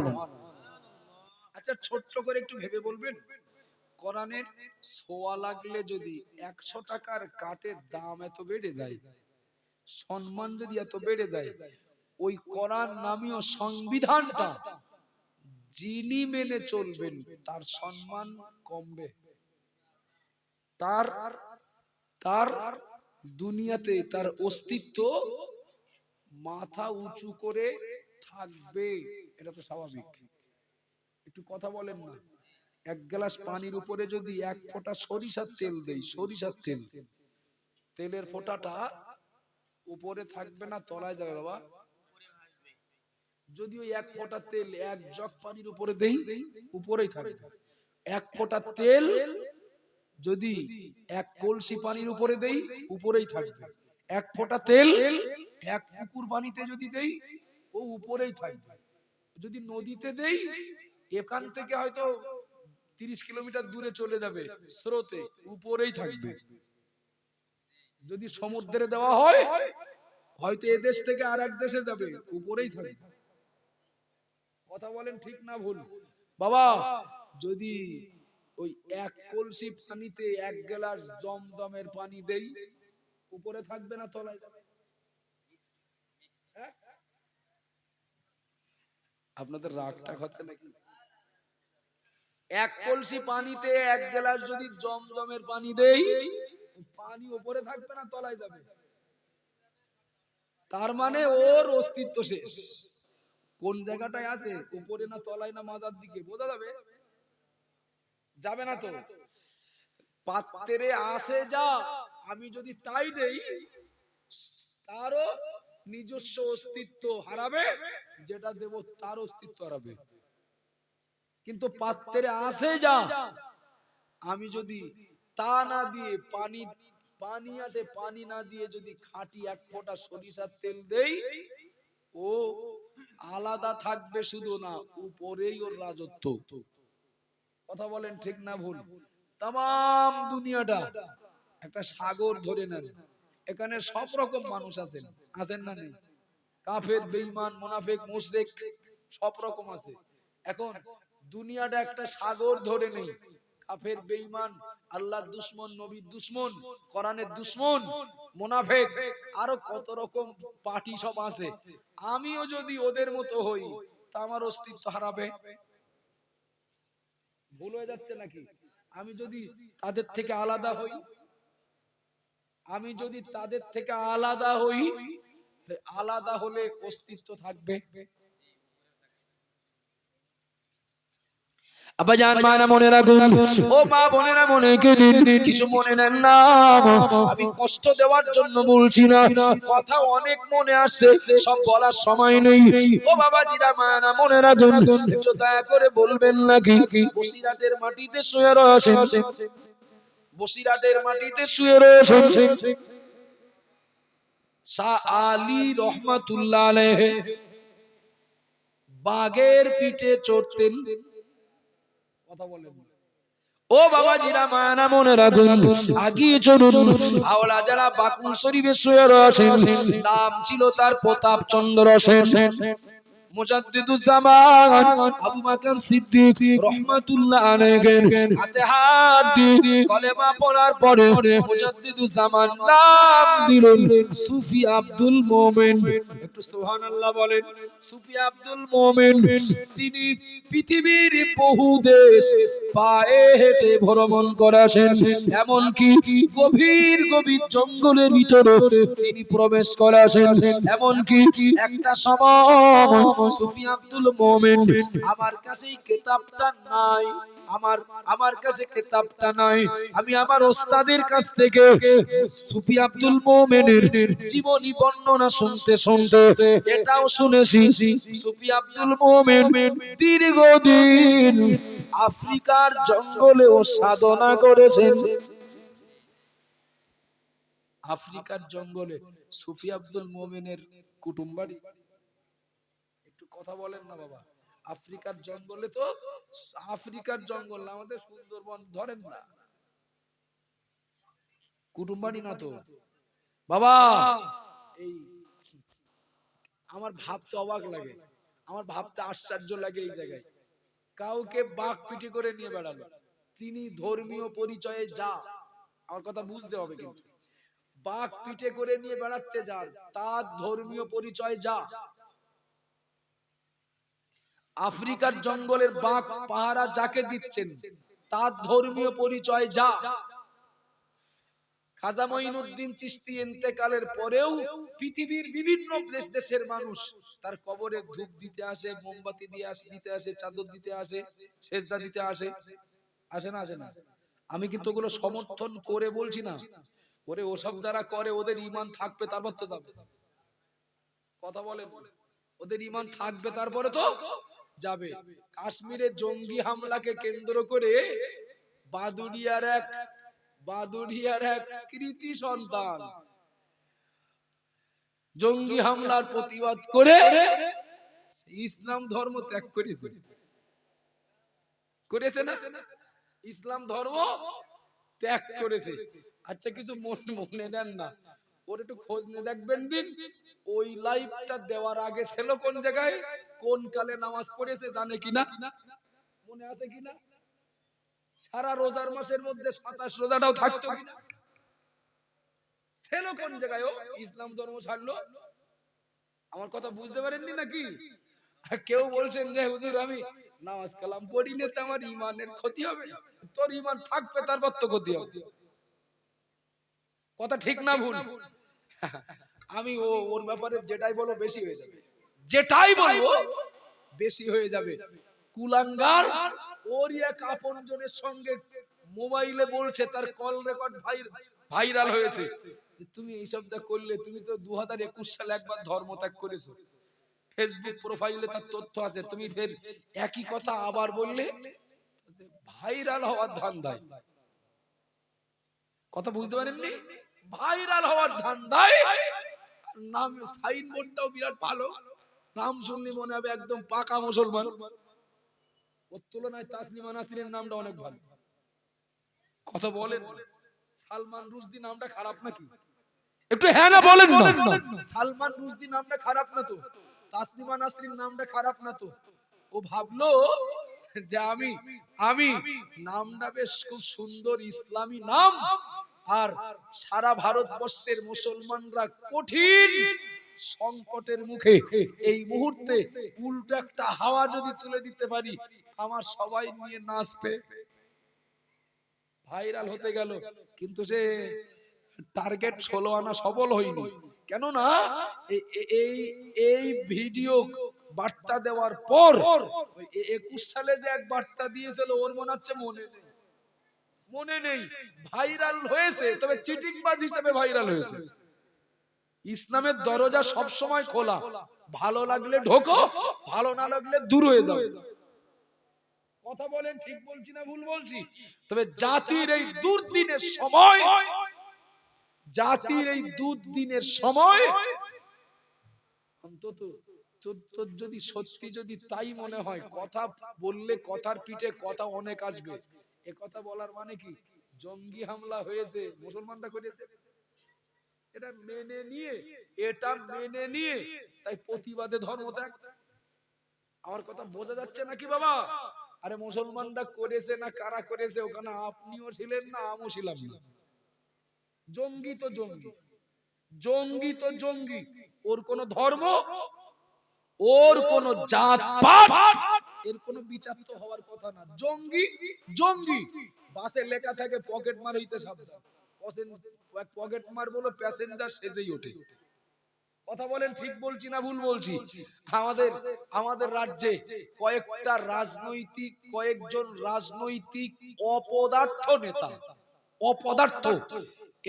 আচ্ছা, ছোট্ট করে একটু ভেবে বলবেন, কোরআনের ছোঁয়া লাগলে যদি 100 টাকার কাঠের দাম এত বেড়ে যায়, সম্মান যদি এত বেড়ে যায়, ওই কোরআন নামীয় সংবিধানটা যিনি মেনে চলবেন তার সম্মান কমবে, তার তার দুনিয়াতে তার অস্তিত্ব মাথা উঁচু করে থাকবে। এটা তো স্বাভাবিক। একটু কথা বলেন না। এক গ্লাস পানির উপরে যদি 1 ফোঁটা সরিষার তেল দেই, সরিষার তেল, তেলের ফোঁটাটা উপরে থাকবে না তলায় যাবে বাবা? যদি ওই 1 ফোঁটা তেল 1 জগ পানির উপরে দেই, উপরেই থাকবে। 1 ফোঁটা তেল যদি 1 কলসি পানির উপরে দেই, উপরেই থাকবে। 1 ফোঁটা তেল 1 পুকুর পানিতে যদি দেই, ও উপরেই থাকবে। যদি নদীতে দেই, এখান থেকে হয়তো 30 কিলোমিটার দূরে চলে যাবে স্রোতে, উপরেই থাকবে। যদি সমুদ্রে দেওয়া হয়, হয়তো এ দেশ থেকে আর এক দেশে যাবে, উপরেই থাকবে। কথা বলেন ঠিক না ভুল? বাবা, যদি ওই 1 কলসি পানিতে 1 গ্লাস জমজমের পানি দেই, উপরে থাকবে না তলায় যাবে? আপনাদের রাগটা হচ্ছে নাকি? 1 কলসি পানিতে 1 গ্লাস যদি জমজমের পানি দেই, পানি উপরে থাকবে না তলায় যাবে? তার মানে ওর অস্তিত্ব শেষ। কোন জায়গাটায় আছে, উপরে না তলায় না মাথার দিকে, বোঝা যাবে? যাবে না তো। পাত্রে আসে যা, আমি যদি তাই দেই, তারও নিজস্ব অস্তিত্ব হারাবে, যেটা দেব তার অস্তিত্ব হারাবে। কিন্তু পাত্রে আসে যা, আমি যদি তা না দিয়ে পানি, পানি আসে, পানি না দিয়ে যদি খাঁটি 1 ফোঁটা সরিষার তেল দেই, ও আলাদা থাকবে, শুধু না উপরেই ওর রাজত্ব। কথা বলেন ঠিক না ভুল? তাম দুনিয়াটা একটা সাগর ধরে নেন, এখানে সব রকম মানুষ আছেন, আছেন না নেই? কাফের, বেঈমান, মুনাফিক, মুশরিক সব রকম আছে। এখন দুনিয়াটা একটা সাগর ধরে নেই। কাফের, বেঈমান, আল্লাহর দুশমন, নবীর দুশমন, কোরআনের দুশমন, মুনাফিক, আরো কত রকম পার্টি সব আছে। আমিও যদি ওদের মতো হই, তা আমার অস্তিত্ব হারাবে। ভুল হয়ে যাচ্ছে নাকি? আমি যদি তাদের থেকে আলাদা হই, আমি যদি তাদের থেকে আলাদা হই, আলাদা হলে অস্তিত্ব থাকবে। আব্বাজান, মানা মনে রাখুন, ও মা বোনেরা, মনে কিছু মনে নেন না। আমি কষ্ট দেওয়ার জন্য বলছি না, কথা অনেক মনে আসছে, সব বলার সময় নেই। ও বাবাজিরা, মানা মনে রাখুন, একটু দয়া করে বলবেন নাকি, বসিরাটের মাটিতে শুয়ে রয়েছেন, বসিরহাটের মাটিতে শুয়ে রয়েছেন শাহ আলী রহমাতুল্লাহ আলাইহি। বাঘের পিঠে চড়তেন। কথা বলেন ও বাবাজিরা, মায়ানা মনে রাখুন, আগিয়ে চলুন। হাওড়া জেলা বাকুল শরীফে শুয়ে রয়েছেন, নাম ছিল তার প্রতাপ চন্দ্র সেন। মুজাদ্দিদুজ্জামান আবু বকর সিদ্দিক রাহমাতুল্লাহ আলাইহি হাতে হাত দিয়ে কলেমা পড়ার পরে মুজাদ্দিদুজ্জামান নাম দিলেন সুফি আব্দুল মোমেন। একটু সুবহানাল্লাহ বলেন। সুফি আব্দুল মোমেন তিনি পৃথিবীর বহু দেশ পায়ে হেঁটে ভ্রমণ করেছেন, এমনকি গভীর গভীর জঙ্গলের ভিতরে তিনি প্রবেশ করেছেন। এমনকি একটা সময় সুফি আব্দুল মোমেন, আমার কাছে কিতাবটা নাই, আমার কাছে কিতাবটা নাই, আমি আমার ওস্তাদের কাছ থেকে সুফি আব্দুল মোমেনের জীবনী বর্ণনা শুনতে শুনতে এটাও শুনেছি সুফি আব্দুল মোমেন দীর্ঘদিন আফ্রিকার জঙ্গলেও সাধনা করেছেন। আফ্রিকার জঙ্গলে সুফি আব্দুল মোমেনের কুটুম বাড়ি। একটু কথা বলেন না বাবা। আফ্রিকার জঙ্গলে তো, আফ্রিকার জঙ্গল আমাদের সুন্দরবন ধরেন না, কুটুম বাড়ি না তো বাবা। এই আমার ভাবতে অবাক লাগে, আমার ভাবতে আশ্চর্য লাগে। এই জায়গায় কাউকে বাঘ পিটি করে নিয়ে বেড়ালো, তিনি ধর্মীয় পরিচয়ে যা, আমার কথা বুঝতে হবে, কিন্তু বাঘ পিঠে করে নিয়ে বেড়াচ্ছে যার, তার ধর্মীয় পরিচয় যা। আফ্রিকার জঙ্গলের বাঘ পাহারা যাকে দিচ্ছেন তার ধর্মীয় পরিচয় যা। খাজা মঈনুদ্দিন চিশতি ইন্তেকালের পরেও পৃথিবীর বিভিন্ন দেশের মানুষ তার কবরে ধূপ দিতে আসে, মোমবাতি দিয়ে দিতে আসে, চাদর দিতে আসে, সেজদা দিতে আসে। আসে না? আসে না? আমি কিন্তু ওগুলো সমর্থন করে বলছি না, ওরে ওসব যারা করে ওদের ঈমান থাকবে তারপর তো যাবে। কথা বলেন, ওদের ঈমান থাকবে তারপরে তো যাবে। কাশ্মীরে জঙ্গি হামলাকে কেন্দ্র করে বাদুড়িয়ার এক কৃতি সন্তান জঙ্গি হামলার প্রতিবাদ করে ইসলাম ধর্ম ত্যাগ করেছে না? ইসলাম ধর্ম ত্যাগ করেছে। আচ্ছা, কিছু মনে নেন না, ওর একটু খোঁজ নিয়ে দেখবেন দিন, ওই লাইভটা দেওয়ার আগে ছিল কোন জায়গায়, কোন কালে নামাজ পড়েছে জানে কিনা, মনে আছে কিনা? সারা রোজার মাসের মধ্যে 27 রোজাটাও থাকতো কিনা, ছিল কোন জায়গায়? ও ইসলাম ধর্ম ছাড়লো। আমার কথা বুঝতে পারেননি নাকি? কেউ বলছেন যে হুজুর আমি নামাজ কালাম পড়ি না, তো আমার ঈমানের ক্ষতি হবে। তোর ঈমান থাকবে তারপর তো ক্ষতি হবে। কথা ঠিক না ভুল? আমি ওর ব্যাপারে যেটাই বলবো বেশি হয়ে যাবে, যেটাই বলবো বেশি হয়ে যাবে। কুলাঙ্গার ওর এক আপনজনের সঙ্গে মোবাইলে বলছে, তার কল রেকর্ড ভাইরাল হয়েছে, তুমি এইসব যা করলে, তুমি তো 2021 সালে একবার ধর্ম ত্যাগ করেছো, ফেসবুক প্রোফাইলে তার তথ্য আছে, তুমি ফের একই কথা আবার বললে। ভাইরাল হওয়ার ধান্দায়, কথা বুঝতে পারেননি? ভাইরাল হওয়ার ধান্দায় নাম, সাইনবোর্ডটাও বিরাট ভালো, নাম শুনলে মনে হবে একদম পাকা মুসলমান। ওর তুলনায় তাসলিমা নাসরিনের নামটা অনেক ভালো। কথা বলেন, সালমান রুশদি নামটা খারাপ নাকি? একটু হ্যাঁ না বলেন না। সালমান রুশদি নামটা খারাপ না তো, তাসলিমা নাসরিন নামটা খারাপ না তো। ও ভাবলো যে আমি নামটা বেশ খুব সুন্দর ইসলামী নাম, আর সারা ভারতবর্ষের মুসলমানরা কঠিন সংকটের মুখে এই মুহূর্তে উল্টো একটা হাওয়া যদি তুলে দিতে পারি, আমার সবাই নিয়ে নাচবে, ভাইরাল হতে গেল। কিন্তু সে টার্গেট 16 আনা সফল হয়নি। কেননা এই ভিডিও বার্তা দেওয়ার পর 21 সালে যে এক বার্তা দিয়েছিল, ওর মনে হচ্ছে মনে নেই। ভাইরাল হয়েছে, তবে চিটিংবাজ হিসেবে ভাইরাল হয়েছে। ইসলামের দরজা সব সময় খোলা, ভালো লাগলে ঢোকো, ভালো না লাগলে দূর হয়ে যাও। কথা বলেন, ঠিক বলছি না ভুল বলছি? তবে জাতির এই দুর্দিনের সময়, জাতির এই দুর্দিনের সময় অন্তত তোর যদি সত্যি যদি তাই মনে হয়, কথা বললে কথার পিঠে কথা অনেক আসবে, এ কথা বলার মানে কি জঙ্গি হামলা হয়েছে মুসলমানরা করেছে, এটা মেনে নিয়ে, এটা মেনে নিয়ে তাই প্রতিবাদে ধর্মত্যাগ। আমার কথা বোঝা যাচ্ছে নাকি বাবা? আরে মুসলমানরা করেছে না কারা করেছে, ওখানে আপনিও ছিলেন না, আমিও ছিলাম না। জঙ্গি তো জঙ্গি, জঙ্গি তো জঙ্গি, ওর কোন ধর্ম, ওর কোন জাত পাত, এর কোন বিচার তো হওয়ার কথা না। জঙ্গি জঙ্গি, বাসে লেখা থাকে পকেট মার হইতে সাবধান, পকেট মার বলে প্যাসেঞ্জার সেজেই ওঠে। কথা বলেন, ঠিক বলছি না ভুল বলছি? আমাদের রাজ্যে কয়েকজন রাজনৈতিক অপদার্থ নেতা, অপদার্থ,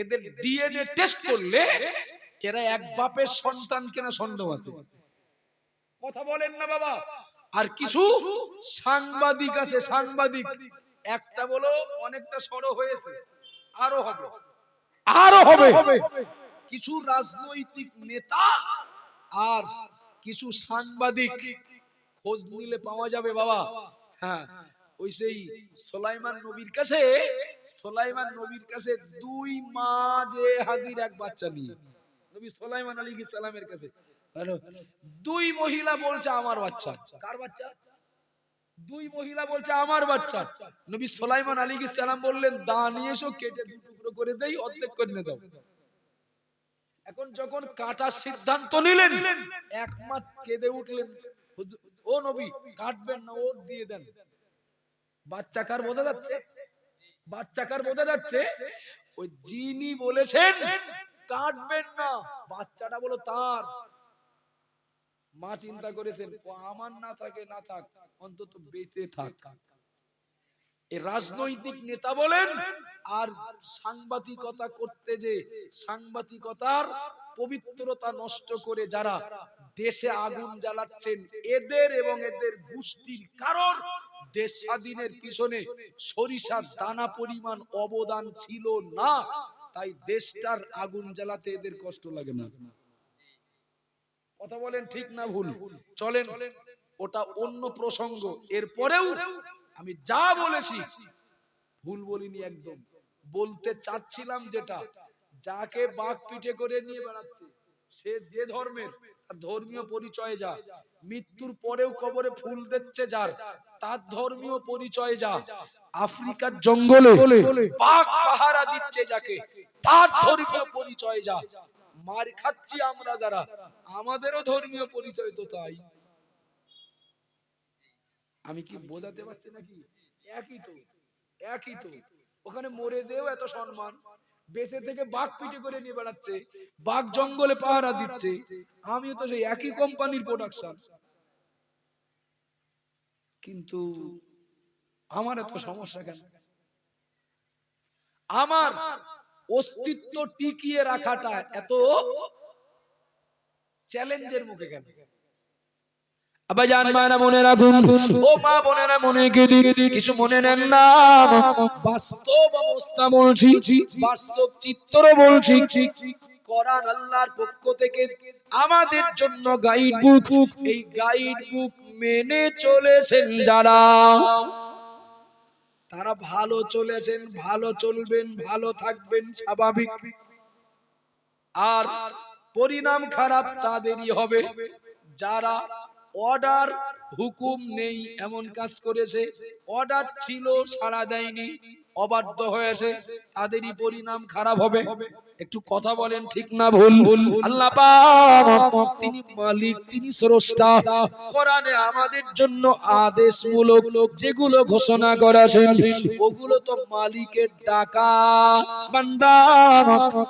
এদের ডিএনএ টেস্ট করলে এরা এক বাপের সন্তান কিনা সন্দেহ আছে। কথা বলেন না বাবা? আর কিছু সাংবাদিক আছে, সাংবাদিক, একটা বলো অনেকটা সরো হয়েছে, আরো হবে, আরো হবে। কিছু রাজনৈতিক নেতা আর কিছু সাংবাদিক খোঁজ নিলে পাওয়া যাবে বাবা। হ্যাঁ, ওই সেই সুলাইমান নবীর কাছে, সুলাইমান নবীর কাছে 2 মাঝে হাজির এক বাচ্চা নিয়ে, নবী সুলাইমান আলাইহিস সালামের কাছে, হ্যালো, 2 মহিলা বলছে আমার বাচ্চা। কার বাচ্চা? 2 মহিলা বলছে আমার বাচ্চা। নবী সুলাইমান আলাইহিস সালাম বললেন, দা নিয়ে এসো, কেটে 2 টুকরো করে দেই, অর্ধেক করে নিয়ে যাও। এখন যখন কাটার সিদ্ধান্ত নিলেন, এক মাস কেঁদে উঠলেন, ও নবী কাটবেন না, ও দিয়ে দেন। বাচ্চা কার বোঝা যাচ্ছে? বাচ্চা কার বোঝা যাচ্ছে? ওই যিনি বলেছেন কাটবেন না, বাচ্চাটা বলো তার। মা চিন্তা করেছেন, আমার না থাকে না থাক, অন্তত বেঁচে থাক। এই রাজনৈতিক নেতা বলেন আর সাংবাদিকতা করতে, যে সাংবাদিকতার পবিত্রতা নষ্ট করে যারা দেশে আগুন জ্বালাচ্ছেন, এদের এবং এদের গোষ্ঠীর কারণ দেশ স্বাধীনের পিছনে সরিষার দানা পরিমাণ অবদান ছিল না, তাই দেশটার আগুন জ্বালাতে এদের কষ্ট লাগে না। কথা বলেন, ঠিক না ভুল? চলেন, ওটা অন্য প্রসঙ্গ। এরপরেও আমি যা বলেছি ভুল বলিনি একদম। বলতে চাচ্ছিলাম যেটা, যাকে বাঘ পিঠে করে নিয়ে বেড়াচ্ছে, সে যে ধর্মের, তার ধর্মীয় পরিচয় যা, মৃত্যুর পরেও কবরে ফুল দিচ্ছে যার, তার ধর্মীয় পরিচয় যা, আফ্রিকার জঙ্গলে বাঘ পাহারা দিচ্ছে যাকে, তার ধর্মীয় পরিচয় যা, মার খাচ্ছি আমরা যারা, আমাদেরও ধর্মীয় পরিচয় তো তাই। আমি কি বোঝাতে পারছি নাকি? একই তো, একই তো। ওখানে মরে যেও এত সম্মান, বেঁচে থেকে বাঘ পিঠে করে নিয়ে বেড়াচ্ছে, বাঘ জঙ্গলে পাহারা দিচ্ছে, আমিও তো সেই একই কোম্পানির প্রোডাকশন। কিন্তু আমার এত সমস্যা কেন? আমার অস্তিত্ব টিকিয়ে রাখাটা এত চ্যালেঞ্জের মুখে কেন? আবাজান মায়েরা মনে রাখুন, ও মা বোনেরা মনে কিছু মনে নেন না, বাস্তব অবস্থা বলছি, বাস্তব চিত্র বলছি। কোরআন আল্লাহর পক্ষ থেকে আমাদের জন্য গাইড বুক, এই গাইড বুক মেনে চলেছেন যারা, তারা ভালো চলেছেন, ভালো চলবেন, ভালো থাকবেন স্বাভাবিক। আর পরিণাম খারাপ তাদেরই হবে যারা অর্ডার হুকুম নেই এমন কাজ করেছে, অর্ডার ছিল সাড়া দেয়নি, অবাধ্য হয়েছে, তাদেরই পরিণাম খারাপ হবে। একটু কথা বলেন, ঠিক না ভুল? আল্লাহ পাক তিনি মালিক, তিনি স্রষ্টা। কোরআনে আমাদের জন্য আদেশমূলক যেগুলো ঘোষণা করেছেন, ওগুলো তো মালিকের ডাকা। বান্দা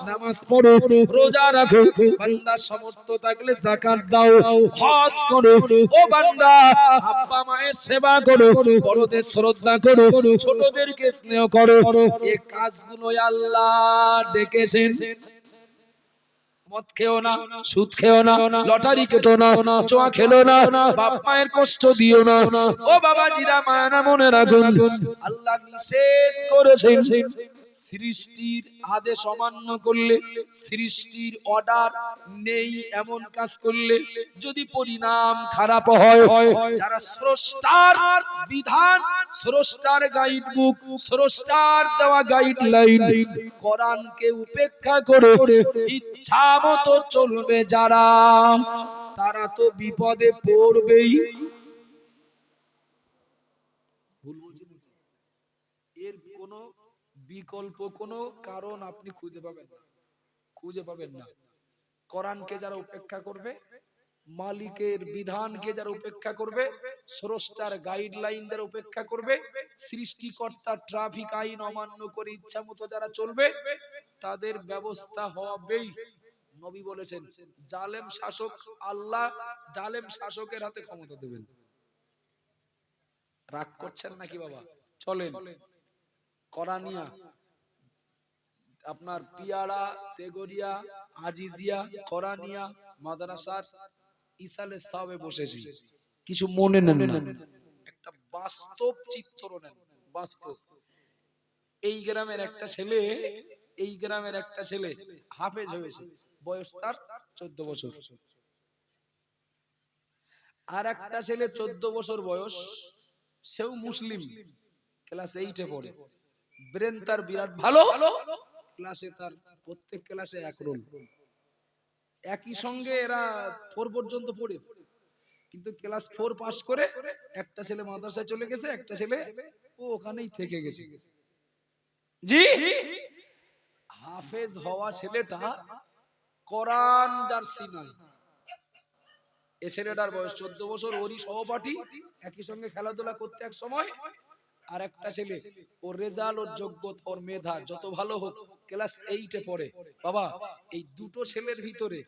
নামাজ পড়ো, রোজা রাখো, বান্দা সমর্থ থাকলে যাকাত দাও, হজ করো, ও বান্দা আব্বা মায়ের সেবা করো, বড়দের শ্রদ্ধা করো, ছোটদেরকে স্নেহ করো। এই কাজগুলো আল্লাহ ডেকেছেন। মদ খেও না, সুদ খেও না, লটারি কেটো না, জুয়া খেলো না, বাপ মায়ের কষ্ট দিও না। ও বাবাজিরা, মায়েরা মনে রাখুন, আল্লাহ নিষেধ করেছেন। সৃষ্টির আদেশ অমান্য করলে, সৃষ্টির অর্ডার নেই এমন কাজ করলে যদি পরিণাম খারাপ হয়, যারা স্রষ্টার বিধান, স্রষ্টার গাইড বুক, স্রষ্টার দেওয়া গাইডলাইন কোরআনকে উপেক্ষা করে ইচ্ছা মতো চলবে যারা, তারা তো বিপদে পড়বেই। এর কোনো বিকল্প কোনো কারণ আপনি খুঁজে পাবেন না। কোরআনকে যারা উপেক্ষা করবে, মালিকের বিধানকে যারা উপেক্ষা করবে, স্রষ্টার গাইডলাইন যারা উপেক্ষা করবে, সৃষ্টিকর্তার ট্রাফিক আইন অমান্য করে ইচ্ছা মতো যারা চলবে, তাদের ব্যবস্থা হবেই। নবী বলেছেন, জালেম শাসক, আল্লাহ জালেম শাসকের হাতে ক্ষমতা দেবেন। রাগ করছেন নাকি বাবা? চলেন কোরআনিয়া, আপনার পিয়াড়া, তেগরিয়া, আজিজিয়া, কোরআনিয়া মাদ্রাসার ইসালে সাবে বসেছি। কিছু মনে নেন না, একটা বাস্তব চিত্র নেন। বাস্তব, এই গ্রামের একটা ছেলে হাফেজ হয়েছে, বয়স তার 14 বছর। আর একটা ছেলে 14 বছর বয়স, সেও মুসলিম, ক্লাস 8 এ পড়ে। ব্রেন তার বিরাট ভালো, ক্লাসে তার প্রত্যেক ক্লাসে 1 রোল। একই সঙ্গে এরা 4 পর্যন্ত পড়েছে, কিন্তু ক্লাস 4 পাস করে একটা ছেলে মাদ্রাসায় চলে গেছে, একটা ছেলে ও ওখানেই থেকে গেছে। জি, হাফেজ হওয়া ছেলেটা কোরআন যার সিনায়, এ ছেলেটার বয়স 14 বছর, ওরই সহপাঠী, একই সঙ্গে খেলাধুলা করতে এক সময়। আর একটা ছেলে, ওর রেজাল্ট, ওর যোগ্যতা, ওর মেধা যত ভালো হোক, ক্লাস 8 এ পড়ে। বাবা, এই দুটো ছেলের ভিতরে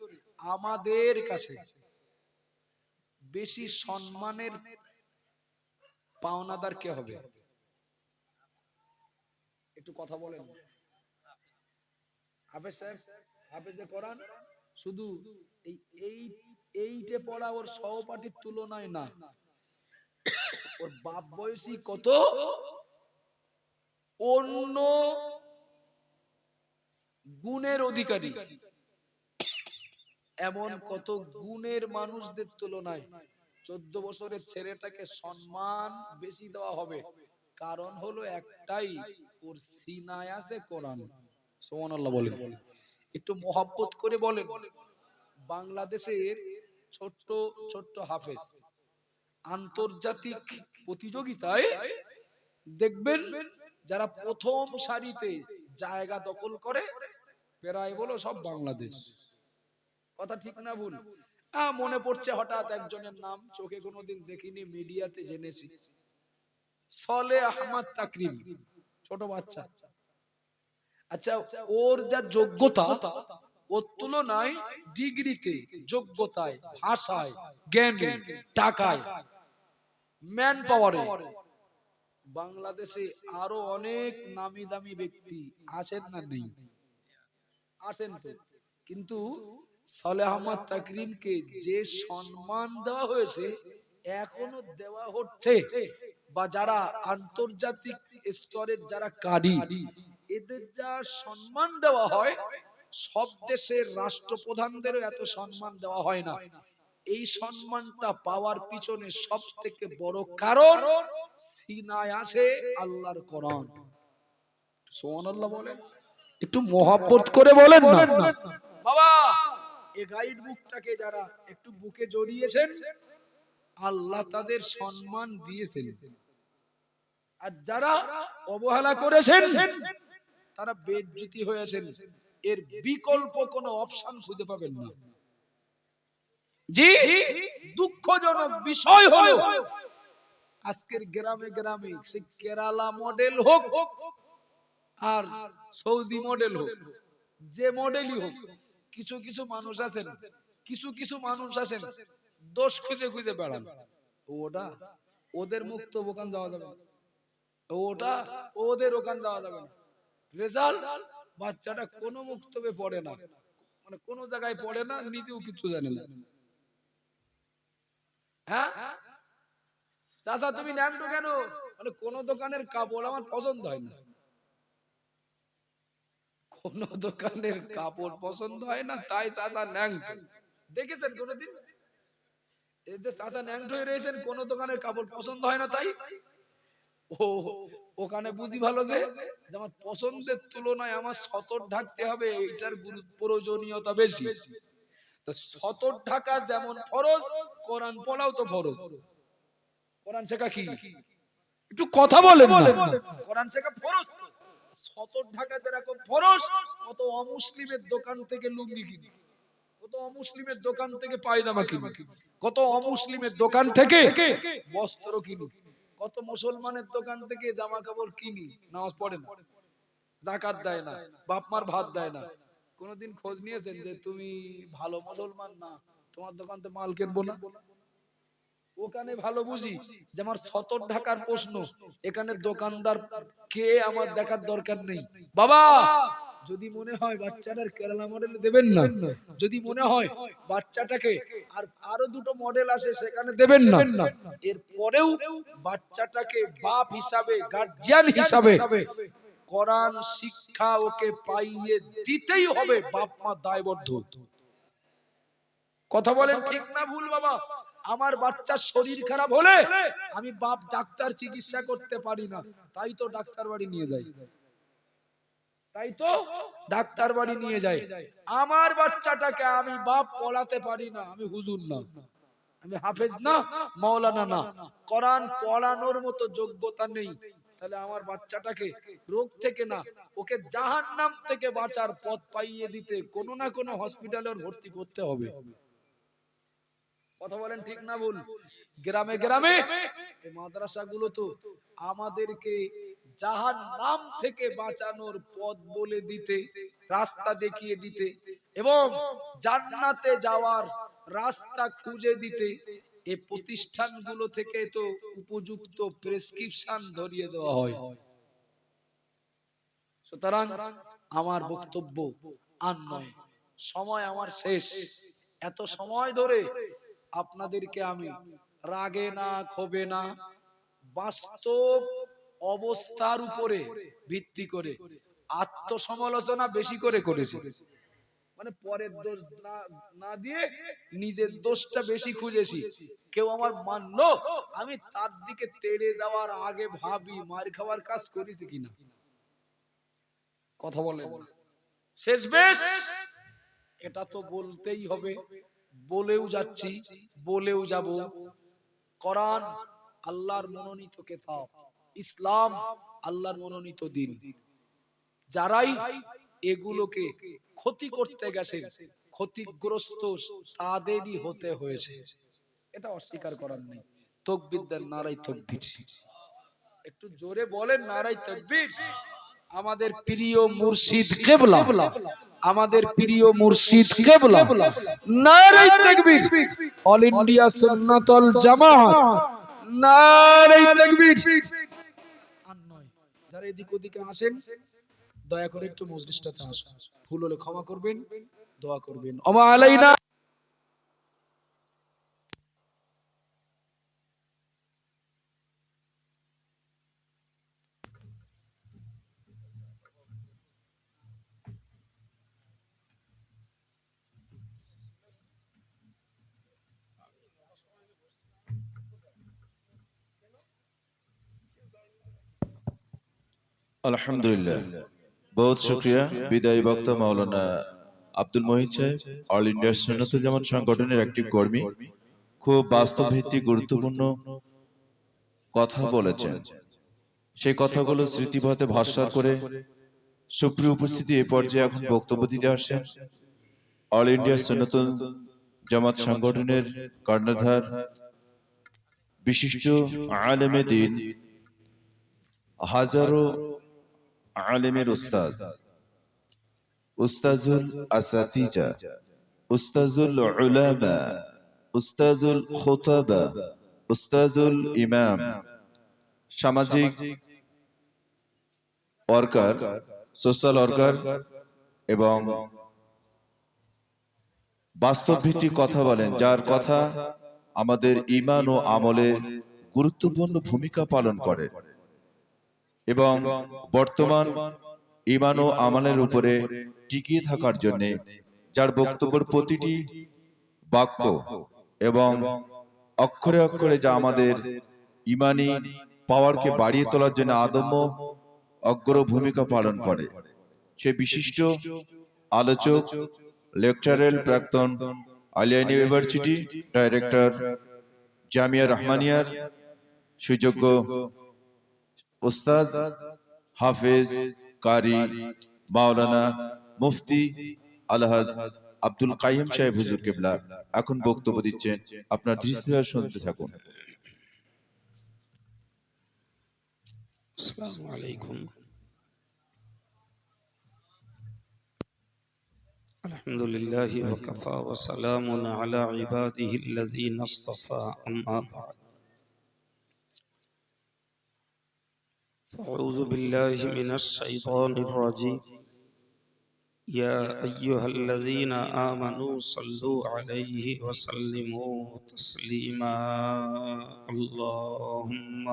আমাদের কাছে বেশি সম্মানের পাওনাদার কে হবে? একটু কথা বলেন। হাফেজ সাহেব, হাফেজে কোরআন শুধু এই 8 এ পড়া ওর সহপাঠীর তুলনায় না, ওর বাপ বয়সী কত অন্য গুণের অধিকারী, এমন কত গুণের মানুষদের তুলনায় 14 বছরের ছেলেটাকে সম্মান বেশি দেওয়া হবে। কারণ হলো একটাই, ওর সিনায় আছে কোরআন। সুবহানাল্লাহ বলেন, একটু মহব্বত করে বলেন। বাংলাদেশের ছোট্ট ছোট্ট হাফেজ আন্তর্জাতিক প্রতিযোগিতায় দেখবেন যারা প্রথম সারিতে জায়গা দখল করে, প্রায় বলো সব বাংলাদেশ। কথা ঠিক না ভুল? মনে পড়ছে হঠাৎ একজনের নাম, চোখে কোনোদিন দেখিনি, মিডিয়াতে জেনেছি। সলে আহমদ তাকরিম, ছোট বাচ্চা। আচ্ছা, ওর যা যোগ্যতা, ওর তুলনায় ডিগ্রিতে, যোগ্যতায়, ভাষায়, জ্ঞানে, টাকায়, ম্যান পাওয়ারে বাংলাদেশে আরো অনেক নামি দামি ব্যক্তি আছেন না নেই? আছেন তো। কিন্তু সালেহ আহমদ তাকরিমকে যে সম্মান দেওয়া হয়েছে, এখনো দেওয়া হচ্ছে, বা যারা আন্তর্জাতিক স্তরের যারা কারি, এদের যা সম্মান দেওয়া হয়, সব দেশের রাষ্ট্রপ্রধানদেরও এত সম্মান দেওয়া হয় না। এই সম্মানটা পাওয়ার পিছনে সব থেকে বড় কারণ, সিনায় আছে আল্লাহর কোরআন। সুবহানাল্লাহ বলেন, একটু মহব্বত করে বলেন না বাবা। এই গাইড বুকটাকে যারা একটু বুকে জড়িয়েছেন, আল্লাহ তাদের সম্মান দিয়েছেন। আর যারা অবহেলা করেছেন, তারা বেইজ্জতি হয়েছেন। এর বিকল্প কোনো অপশন খুঁজে পাবেন না। জি, দুঃখজনক বিষয় হলো আজকের গ্রামে গ্রামে, সে কেরালা মডেল হোক আর সৌদি মডেল হোক, যে মডেলই হোক, কিছু কিছু মানুষ আছেন দোষ খুঁজে খুঁজে বেড়ান। ওটা ওদের মুক্ত ওখান যাওয়া যাবে না, ওটা ওদের ওখান যাওয়া যাবে না। রেজাল্ট, বাচ্চাটা কোনো মুক্তবে পড়ে না, মানে কোন জায়গায় পড়ে না, নিজেও কিছু জানে না। হ্যাঁ চাচা তুমি ন্যাংটো কেন? মানে কোন দোকানের কাপড় আমার পছন্দ হয় না। কোন দোকানের কাপড় পছন্দ হয় না, তাই চাচা ন্যাংটো। দেখেছেন কোনদিন এই যে চাচা ন্যাংটো হয়ে রয়েছেন, কোন দোকানের কাপড় পছন্দ হয় না তাই? ও ওখানে বুঝি ভালো যে আমার পছন্দের তুলনায় আমার সতর ঢাকতে হবে, এটার প্রয়োজনীয়তা বেশি। তো সতর ঢাকা যেমন ফরজ, কোরআন পড়াও তো ফরজ। কোরআন শেখা কি? একটু কথা বলেন না। কোরআন শেখা ফরজ। সতর ঢাকা যেরকম ফরজ, কত অমুসলিমের দোকান থেকে লুঙ্গি কিনি, কত অমুসলিমের দোকান থেকে পায়জামা কিনি, কত অমুসলিমের দোকান থেকে বস্ত্র কিনি, কত মুসলমানের দোকান থেকে জামা কাপড় কিনি, নামাজ পড়ে না, যাকাত দেয় না, বাপ মার ভাত দেয় না। কোনদিন খোঁজ নিয়েছেন যে তুমি ভালো মুসলমান না, তোমার দোকান থেকে মাল কিনবো না? ওখানে ভালো বুঝি যে আমার সতর ঢাকার প্রশ্ন, এখানে দোকানদার কে আমার দেখার দরকার নেই। বাবা যদি মনে হয় বাচ্চাটার কেরালা মডেল দেবেন না, যদি মনে হয় বাচ্চাটাকে আর আরো দুটো মডেল আসে সেখানে দেবেন না, এর পরেও বাচ্চাটাকে বাপ হিসাবে, গার্জিয়ান হিসাবে কোরআন শিক্ষা ওকে পাইয়ে দিতেই হবে। বাপ মা দায়বদ্ধ। কথা বলেন ঠিক না ভুল? বাবা আমার বাচ্চার শরীর খারাপ হলে আমি বাপ ডাক্তার চিকিৎসা করতে পারি না, তাই তো ডাক্তার বাড়ি নিয়ে যাই, তাই তো ডাক্তার বাড়ি নিয়ে যাই। আমার বাচ্চাটাকে আমি বাপ পড়াতে পারি না, আমি হুজুর না, আমি হাফেজ না, মাওলানা না, কোরআন পড়ানোর মতো যোগ্যতা নেই, তাহলে আমার বাচ্চাটাকে রোগ থেকে না, ওকে জাহান্নাম থেকে বাঁচার পথ পাইয়ে দিতে কোনো না কোনো হসপিটালে ভর্তি করতে হবে। কথা বলেন ঠিক না ভুল? গ্রামে গ্রামে এই মাদ্রাসাগুলো তো আমাদেরকে জাহান্নাম থেকে বাঁচানোর পথ বলে দিতে, রাস্তা দেখিয়ে দিতে এবং জান্নাতে যাওয়ার রাস্তা খুঁজে দিতে এই প্রতিষ্ঠানগুলো থেকে তো উপযুক্ত প্রেসক্রিপশন ধরিয়ে দেওয়া হয়। সুতরাং আমার বক্তব্য আর নয়, সময় আমার শেষ। এত সময় ধরে আপনাদেরকে আমি রাগে না, ক্ষোভে না, বাস্তব অবস্থার উপরে ভিত্তি করে আত্মসমালোচনা বেশি করে করেছি। মানে পরের দোষ না দিয়ে নিজের দোষটা বেশি খুঁজেছি। কেউ আমার মানলো, আমি তার দিকে তেড়ে যাওয়ার আগে ভাবি মার খাওয়ার কাজ করেছি কিনা। কথা বলেন শেষ বেশ, এটা তো বলতেই হবে, বলেও যাচ্ছি, বলেও যাব। কোরআন আল্লাহর মনোনীত কিতাব, ইসলাম আল্লাহর মনোনীত দিন। যারাই এগুলোকে ক্ষতি করতে গেছে, ক্ষতিগ্রস্ত তাদেরই হতে হয়েছে, এটা অস্বীকার করার নেই। তাকবীর দেন, নারায়ে তাকবীর। একটু জোরে বলেন নারায়ে তাকবীর। আমাদের প্রিয় মুর্শিদ কিবলা, আমাদের প্রিয় মুর্শিদ কিবলা, নারায়ে তাকবীর। অল ইন্ডিয়া সুন্নাতুল জামাত, নারায়ে তাকবীর। আর নয়, যারা এদিক ওদিকে আসেন দয়া করে একটু মজলিসটাতে আসুন, ভুল হলে ক্ষমা করবেন, দোয়া করবেন। ওমা আলাইনা। আলহামদুলিল্লাহ, বহুত শুক্রিয়া বিদায়ী বক্তা মাওলানা আব্দুল মহিদ সাহেব, অল ইন্ডিয়া সুন্নাতুল জামাত সংগঠনের একটি কর্মী। খুব বাস্তব ভিত্তিক গুরুত্বপূর্ণ কথা বলেছেন। সেই কথাগুলো স্মৃতিপথে ভাস্কর করে সুপ্রিয় উপস্থিতি এই পর্যায়ে এখন বক্তব্য দিতে আসছেন অল ইন্ডিয়া সুন্নাতুল জামাত সংগঠনের কর্ণধার, বিশিষ্ট আলেমে দ্বীন, হাজারো আলেমের উস্তাদ, উস্তাজুল আসাতিজা, উস্তাজুল উলামা, উস্তাজুল খুতাবা, উস্তাজুল ইমাম, সামাজিক ওয়ার্কার, সোশ্যাল ওয়ার্কার এবং বাস্তব ভিত্তিক কথা বলেন, যার কথা আমাদের ঈমান ও আমলে গুরুত্বপূর্ণ ভূমিকা পালন করে এবং বর্তমান ঈমান ও আমলের উপরে টিকিয়ে থাকার জন্য যার বক্তব্যের প্রতিটি বাক্য এবং অক্ষরে অক্ষরে যা আমাদের ঈমানি পাওয়ারকে বাড়িয়ে তোলার জন্য আদম্য অগ্র ভূমিকা পালন করে, সে বিশিষ্ট আলোচক, লেকচারার, প্রাক্তন আলিয়া ইউনিভার্সিটি ডাইরেক্টর, জামিয়া রহমানিয়ার সুযোগ্য ওস্তাদ, হাফেজ, কারি, মাওলানা মুফতি আলহাজ আব্দুল কাইয়ুম সাহেব হুজুর কেবলা এখন বক্তব্য দিচ্ছেন। আপনার দৃষ্টিভাবে শুনতে থাকুন। السلام عليكم. الحمد لله وكفى وسلام على عباده الذين اصطفى أما بعد فأعوذ بالله من الشيطان الرجيم. يا أيها الذين آمنوا صلوا عليه وسلموا تسليما اللهم